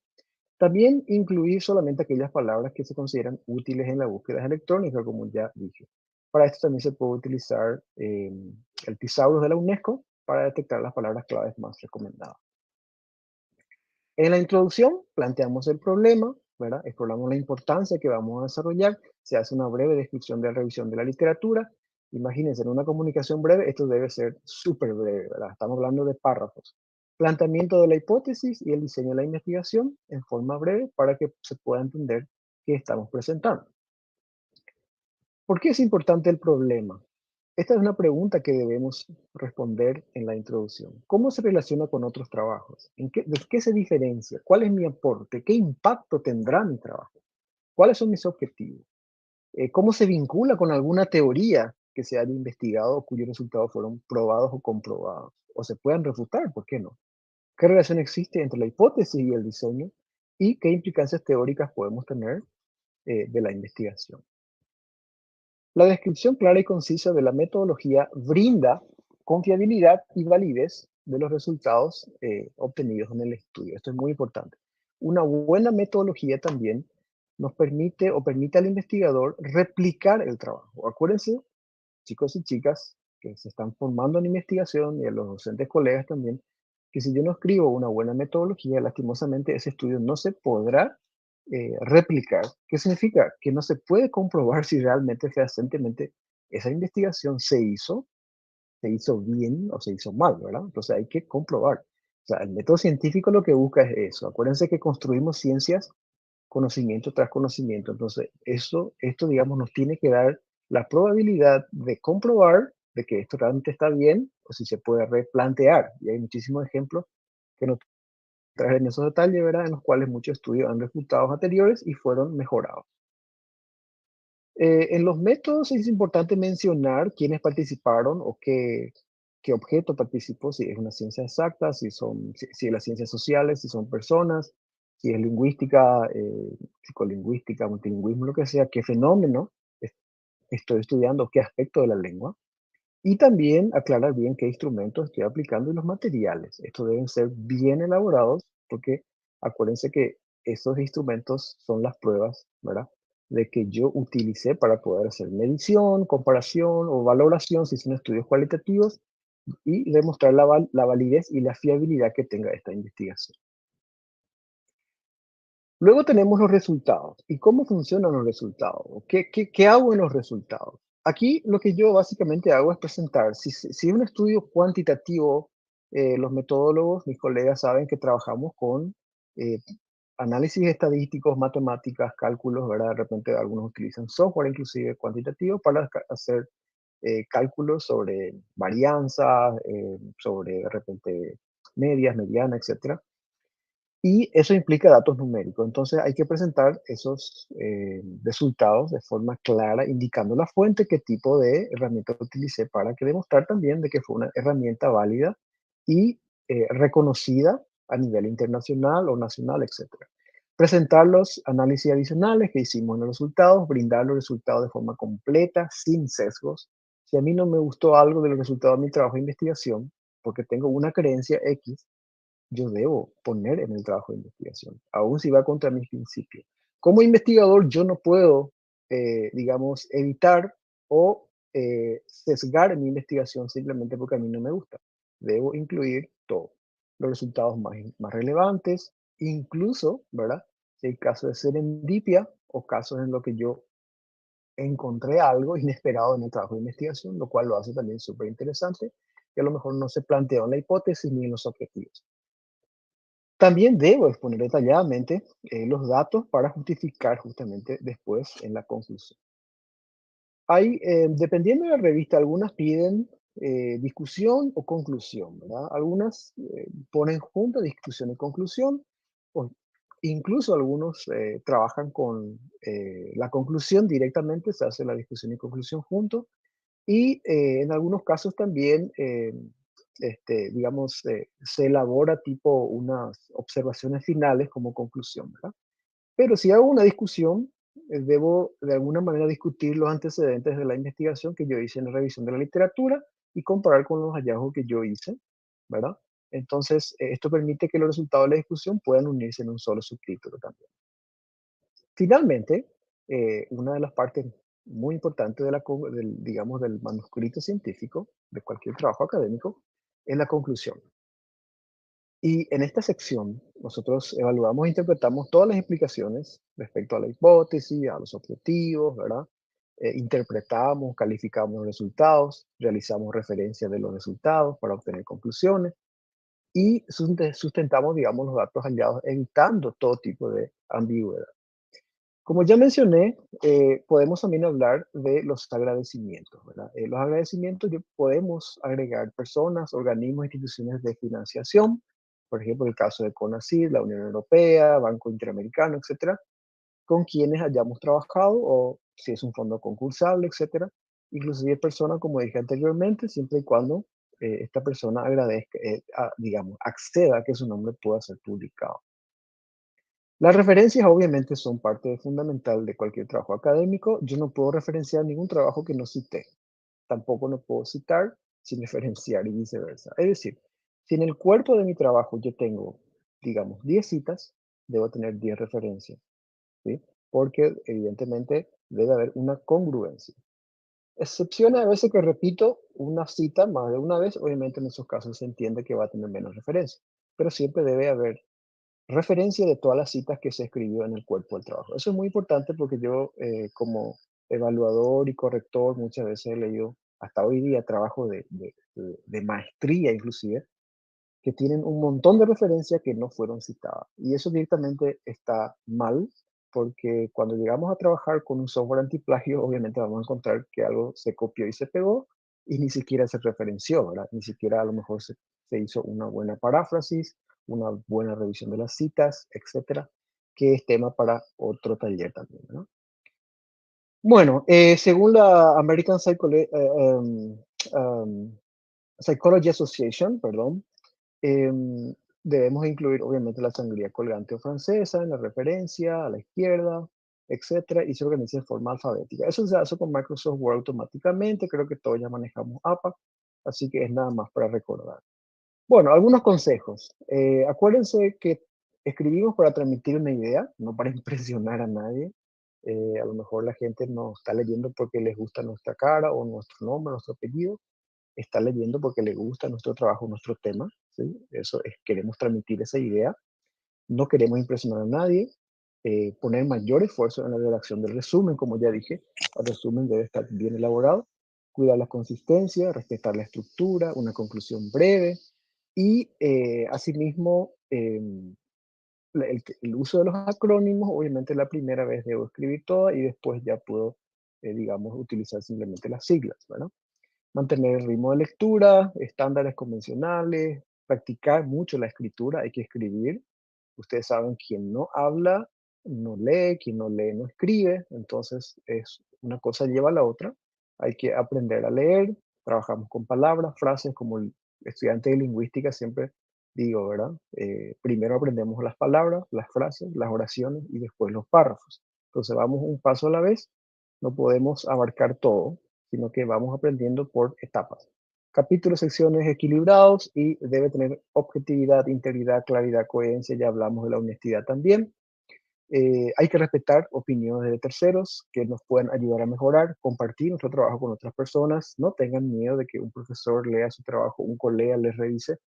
I: También incluir solamente aquellas palabras que se consideran útiles en la búsqueda electrónica, como ya dije. Para esto también se puede utilizar el Thesaurus de la UNESCO para detectar las palabras claves más recomendadas. En la introducción planteamos el problema, ¿verdad? Exploramos la importancia que vamos a desarrollar, se hace una breve descripción de la revisión de la literatura. Imagínense, en una comunicación breve, esto debe ser súper breve, ¿verdad? Estamos hablando de párrafos. Planteamiento de la hipótesis y el diseño de la investigación en forma breve para que se pueda entender qué estamos presentando. ¿Por qué es importante el problema? Esta es una pregunta que debemos responder en la introducción. ¿Cómo se relaciona con otros trabajos? ¿De qué se diferencia? ¿Cuál es mi aporte? ¿Qué impacto tendrá mi trabajo? ¿Cuáles son mis objetivos? ¿Cómo se vincula con alguna teoría que se haya investigado o cuyos resultados fueron probados o comprobados? O se puedan refutar, ¿por qué no? ¿Qué relación existe entre la hipótesis y el diseño? ¿Y qué implicancias teóricas podemos tener de la investigación? La descripción clara y concisa de la metodología brinda confiabilidad y validez de los resultados obtenidos en el estudio. Esto es muy importante. Una buena metodología también nos permite o permite al investigador replicar el trabajo. Acuérdense, chicos y chicas que se están formando en investigación y a los docentes colegas también, que si yo no escribo una buena metodología, lastimosamente ese estudio no se podrá replicar. ¿Qué significa? Que no se puede comprobar si realmente fehacientemente esa investigación se hizo bien o se hizo mal, ¿verdad? Entonces hay que comprobar. O sea, el método científico lo que busca es eso. Acuérdense que construimos ciencias conocimiento tras conocimiento. Entonces, esto, digamos, nos tiene que dar la probabilidad de comprobar de que esto realmente está bien o si se puede replantear. Y hay muchísimos ejemplos que nos traen esos detalles, ¿verdad? En los cuales muchos estudios han resultados anteriores y fueron mejorados. En los métodos es importante mencionar quiénes participaron o qué objeto participó, si es una ciencia exacta, si es las ciencias sociales, si son personas, si es lingüística, psicolingüística, multilingüismo, lo que sea, qué fenómeno estoy estudiando, qué aspecto de la lengua. Y también aclarar bien qué instrumentos estoy aplicando y los materiales. Estos deben ser bien elaborados porque acuérdense que esos instrumentos son las pruebas, ¿verdad? De que yo utilicé para poder hacer medición, comparación o valoración, si son estudios cualitativos, y demostrar la validez y la fiabilidad que tenga esta investigación. Luego tenemos los resultados. ¿Y cómo funcionan los resultados? ¿Qué hago en los resultados? Aquí lo que yo básicamente hago es presentar, si es un estudio cuantitativo, los metodólogos, mis colegas saben que trabajamos con análisis estadísticos, matemáticas, cálculos, ¿verdad? De repente algunos utilizan software inclusive cuantitativo para hacer cálculos sobre varianzas, sobre de repente medias, medianas, etcétera. Y eso implica datos numéricos. Entonces hay que presentar esos resultados de forma clara, indicando la fuente, qué tipo de herramienta utilicé, para que demostrar también de que fue una herramienta válida y reconocida a nivel internacional o nacional, etc. Presentar los análisis adicionales que hicimos en los resultados, brindar los resultados de forma completa, sin sesgos. Si a mí no me gustó algo de los resultados de mi trabajo de investigación, porque tengo una creencia X, yo debo poner en el trabajo de investigación, aun si va contra mis principios. Como investigador, yo no puedo, digamos, evitar o sesgar mi investigación simplemente porque a mí no me gusta. Debo incluir todo, los resultados más relevantes, incluso, ¿verdad? Si hay casos de serendipia o casos en los que yo encontré algo inesperado en el trabajo de investigación, lo cual lo hace también súper interesante, que a lo mejor no se planteó en la hipótesis ni en los objetivos. También debo exponer detalladamente los datos para justificar justamente después en la conclusión. Hay, dependiendo de la revista, algunas piden discusión o conclusión, ¿verdad? Algunas ponen junto discusión y conclusión, o incluso algunos trabajan con la conclusión directamente, se hace la discusión y conclusión junto, y en algunos casos también, digamos, se elabora tipo unas observaciones finales como conclusión, ¿verdad? Pero si hago una discusión, debo de alguna manera discutir los antecedentes de la investigación que yo hice en la revisión de la literatura y comparar con los hallazgos que yo hice, ¿verdad? Entonces, esto permite que los resultados de la discusión puedan unirse en un solo subtítulo también. Finalmente, una de las partes muy importantes digamos, del manuscrito científico, de cualquier trabajo académico, es la conclusión. Y en esta sección, nosotros evaluamos e interpretamos todas las explicaciones respecto a la hipótesis, a los objetivos, ¿verdad? Interpretamos, calificamos los resultados, realizamos referencia de los resultados para obtener conclusiones y sustentamos, digamos, los datos hallados, evitando todo tipo de ambigüedad. Como ya mencioné, podemos también hablar de los agradecimientos, ¿verdad? Los agradecimientos podemos agregar personas, organismos, instituciones de financiación, por ejemplo, el caso de CONACYT, la Unión Europea, Banco Interamericano, etcétera, con quienes hayamos trabajado, o si es un fondo concursable, etcétera. Inclusive personas, como dije anteriormente, siempre y cuando esta persona agradezca, digamos, acceda a que su nombre pueda ser publicado. Las referencias obviamente son parte fundamental de cualquier trabajo académico. Yo no puedo referenciar ningún trabajo que no cité. Tampoco no puedo citar sin referenciar y viceversa. Es decir, si en el cuerpo de mi trabajo yo tengo, digamos, 10 citas, debo tener 10 referencias, ¿sí? Porque evidentemente debe haber una congruencia. Excepciones a veces que repito una cita más de una vez, obviamente en esos casos se entiende que va a tener menos referencias, pero siempre debe haber referencia de todas las citas que se escribió en el cuerpo del trabajo. Eso es muy importante porque yo, como evaluador y corrector, muchas veces he leído hasta hoy día trabajos de maestría inclusive, que tienen un montón de referencias que no fueron citadas. Y eso directamente está mal, porque cuando llegamos a trabajar con un software antiplagio, obviamente vamos a encontrar que algo se copió y se pegó y ni siquiera se referenció, ¿verdad? Ni siquiera a lo mejor se hizo una buena paráfrasis, una buena revisión de las citas, etcétera, que es tema para otro taller también, ¿no? Bueno, según la American Psychology Association, perdón, debemos incluir obviamente la sangría colgante o francesa en la referencia, a la izquierda, etcétera, y se organiza de forma alfabética. Eso se hace con Microsoft Word automáticamente, creo que todos ya manejamos APA, así que es nada más para recordar. Bueno, algunos consejos. Acuérdense que escribimos para transmitir una idea, no para impresionar a nadie. A lo mejor la gente nos está leyendo porque les gusta nuestra cara o nuestro nombre, nuestro apellido. Está leyendo porque le gusta nuestro trabajo, nuestro tema, ¿sí? Eso es, queremos transmitir esa idea. No queremos impresionar a nadie. Poner mayor esfuerzo en la redacción del resumen, como ya dije. El resumen debe estar bien elaborado. Cuidar la consistencia, respetar la estructura, una conclusión breve. Y asimismo, el uso de los acrónimos, obviamente la primera vez debo escribir toda y después ya puedo, digamos, utilizar simplemente las siglas, ¿verdad? Mantener el ritmo de lectura, estándares convencionales, practicar mucho la escritura, hay que escribir. Ustedes saben, quien no habla, no lee, quien no lee, no escribe. Entonces, es una cosa lleva a la otra. Hay que aprender a leer, trabajamos con palabras, frases, como el estudiante de lingüística siempre digo, ¿verdad? Primero aprendemos las palabras, las frases, las oraciones y después los párrafos. Entonces, vamos un paso a la vez. No podemos abarcar todo, sino que vamos aprendiendo por etapas. Capítulos, secciones equilibrados y debe tener objetividad, integridad, claridad, coherencia. Ya hablamos de la honestidad también. Hay que respetar opiniones de terceros que nos puedan ayudar a mejorar, compartir nuestro trabajo con otras personas. No tengan miedo de que un profesor lea su trabajo, un colega les revise.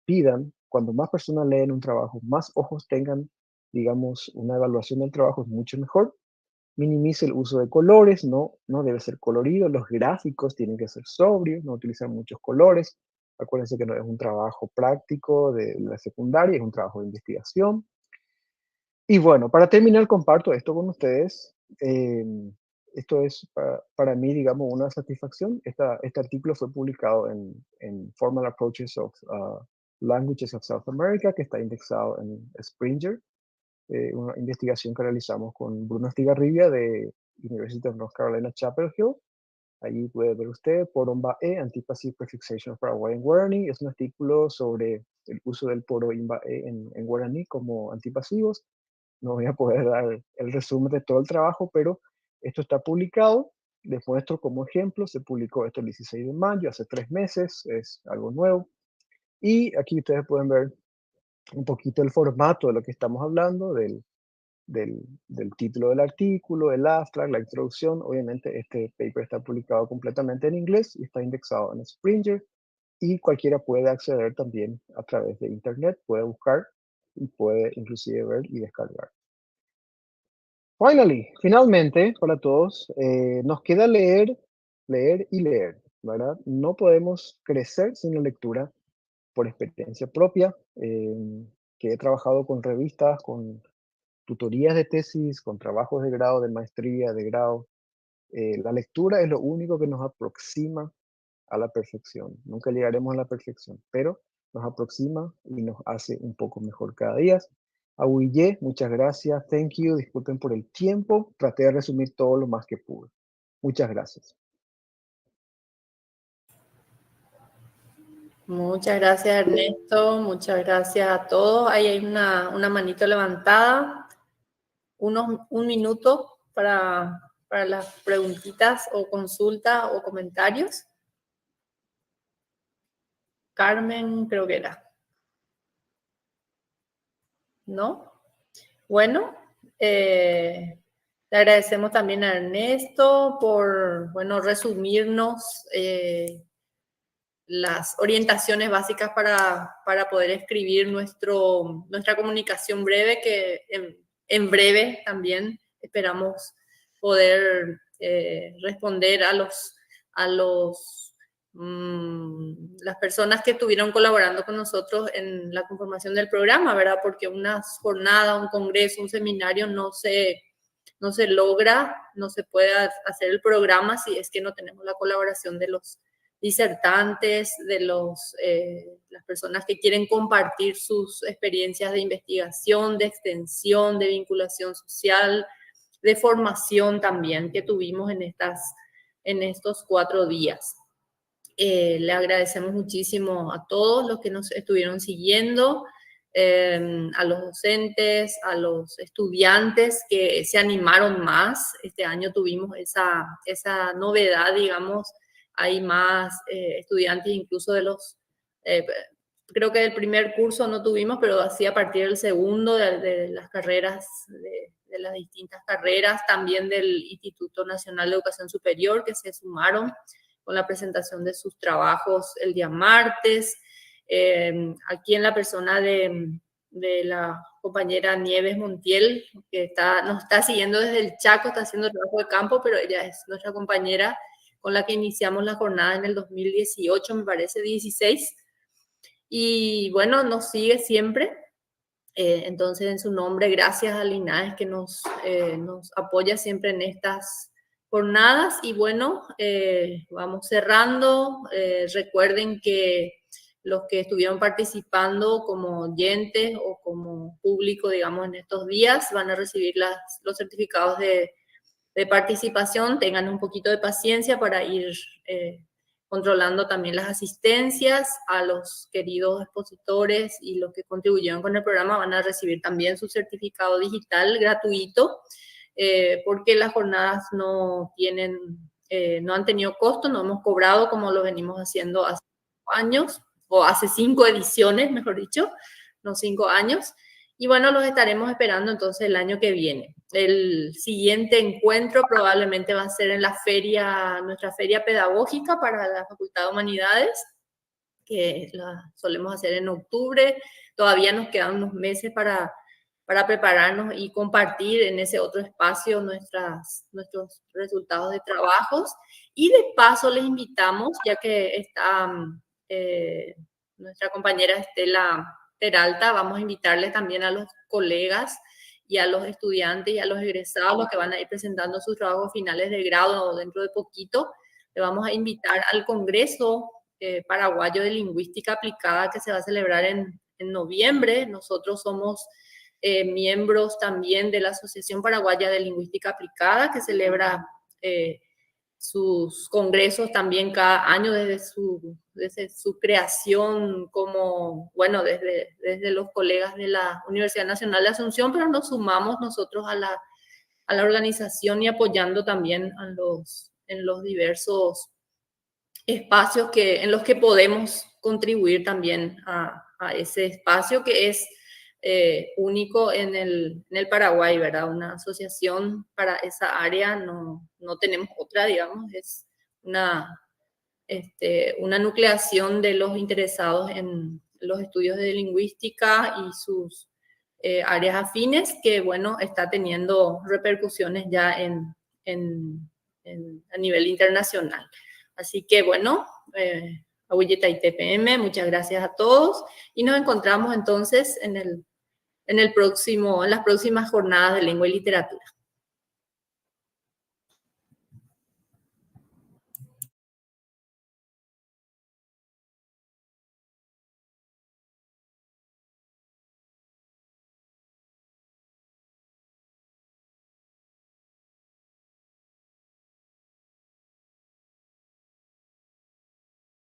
I: Pidan, cuando más personas leen un trabajo, más ojos tengan, digamos, una evaluación del trabajo, es mucho mejor. Minimice el uso de colores, no debe ser colorido. Los gráficos tienen que ser sobrios, no utilizar muchos colores. Acuérdense que no es un trabajo práctico de la secundaria, es un trabajo de investigación. Y bueno, para terminar, comparto esto con ustedes. Esto es para mí, digamos, una satisfacción. Este artículo fue publicado en Formal Approaches of Languages of South America, que está indexado en Springer. Una investigación que realizamos con Bruno Estigarribia de University of North Carolina, Chapel Hill. Allí puede ver usted, Poromba E, Antipassive Prefixation for Hawaiian Guarani. Es un artículo sobre el uso del poro imba E en guaraní como antipasivos. No voy a poder dar el resumen de todo el trabajo, pero esto está publicado. Les muestro como ejemplo, se publicó esto el 16 de mayo, hace 3 meses, es algo nuevo. Y aquí ustedes pueden ver un poquito el formato de lo que estamos hablando, del título del artículo, el abstract, la introducción. Obviamente este paper está publicado completamente en inglés y está indexado en Springer y cualquiera puede acceder también a través de internet, puede buscar y puede inclusive ver y descargar. Finalmente, para todos, nos queda leer y leer, ¿verdad? No podemos crecer sin la lectura por experiencia propia, que he trabajado con revistas, con tutorías de tesis, con trabajos de grado, de maestría, de grado. La lectura es lo único que nos aproxima a la perfección. Nunca llegaremos a la perfección, pero nos aproxima y nos hace un poco mejor cada día. A Huille, muchas gracias, thank you, disculpen por el tiempo, traté de resumir todo lo más que pude. Muchas gracias.
B: Muchas gracias, Ernesto. Muchas gracias a todos. Ahí hay una manito levantada. Un minuto para las preguntitas o consultas o comentarios. Carmen, creo que era. ¿No? Bueno, le agradecemos también a Ernesto por, bueno, resumirnos las orientaciones básicas para poder escribir nuestra comunicación breve, que en breve también esperamos poder responder a las personas que estuvieron colaborando con nosotros en la conformación del programa, ¿verdad? Porque una jornada, un congreso, un seminario no se logra, no se puede hacer el programa si es que no tenemos la colaboración de los disertantes, de las personas que quieren compartir sus experiencias de investigación, de extensión, de vinculación social, de formación también que tuvimos en estos 4 días. Le agradecemos muchísimo a todos los que nos estuvieron siguiendo, a los docentes, a los estudiantes que se animaron más. Este año tuvimos esa novedad, digamos. Hay más estudiantes incluso creo que del primer curso no tuvimos, pero así a partir del segundo, de las carreras, de las distintas carreras, también del Instituto Nacional de Educación Superior, que se sumaron con la presentación de sus trabajos el día martes. Aquí en la persona de la compañera Nieves Montiel, que nos está siguiendo desde el Chaco, está haciendo trabajo de campo, pero ella es nuestra compañera con la que iniciamos la jornada en el 2018, me parece, 16. Y bueno, nos sigue siempre.
A: Entonces, en su nombre, gracias a Linares que nos apoya siempre en estas jornadas. Y bueno, vamos cerrando. Recuerden que los que estuvieron participando como oyentes o como público, digamos, en estos días, van a recibir los certificados de participación. Tengan un poquito de paciencia para ir controlando también las asistencias. A los queridos expositores y los que contribuyeron con el programa van a recibir también su certificado digital gratuito, porque las jornadas no han tenido costo, no hemos cobrado como lo venimos haciendo hace años, o hace 5 ediciones, mejor dicho, no 5 años. Y bueno, los estaremos esperando entonces el año que viene. El siguiente encuentro probablemente va a ser en nuestra feria pedagógica para la Facultad de Humanidades, que la solemos hacer en octubre. Todavía nos quedan unos meses para prepararnos y compartir en ese otro espacio nuestros resultados de trabajos. Y de paso les invitamos, ya que está nuestra compañera Estela Peralta, vamos a invitarles también a los colegas y a los estudiantes y a los egresados, los que van a ir presentando sus trabajos finales de grado dentro de poquito. Le vamos a invitar al Congreso Paraguayo de Lingüística Aplicada, que se va a celebrar en noviembre. Nosotros somos miembros también de la Asociación Paraguaya de Lingüística Aplicada, que celebra sus congresos también cada año desde su creación, como, bueno, desde los colegas de la Universidad Nacional de Asunción, pero nos sumamos nosotros a la organización y apoyando también en los diversos espacios en los que podemos contribuir también a ese espacio que es único en el Paraguay, ¿verdad? Una asociación para esa área, no tenemos otra, digamos, es una nucleación de los interesados en los estudios de lingüística y sus áreas afines, que, bueno, está teniendo repercusiones ya a nivel internacional. Así que, bueno, TPM, muchas gracias a todos y nos encontramos entonces en las próximas jornadas de lengua y literatura.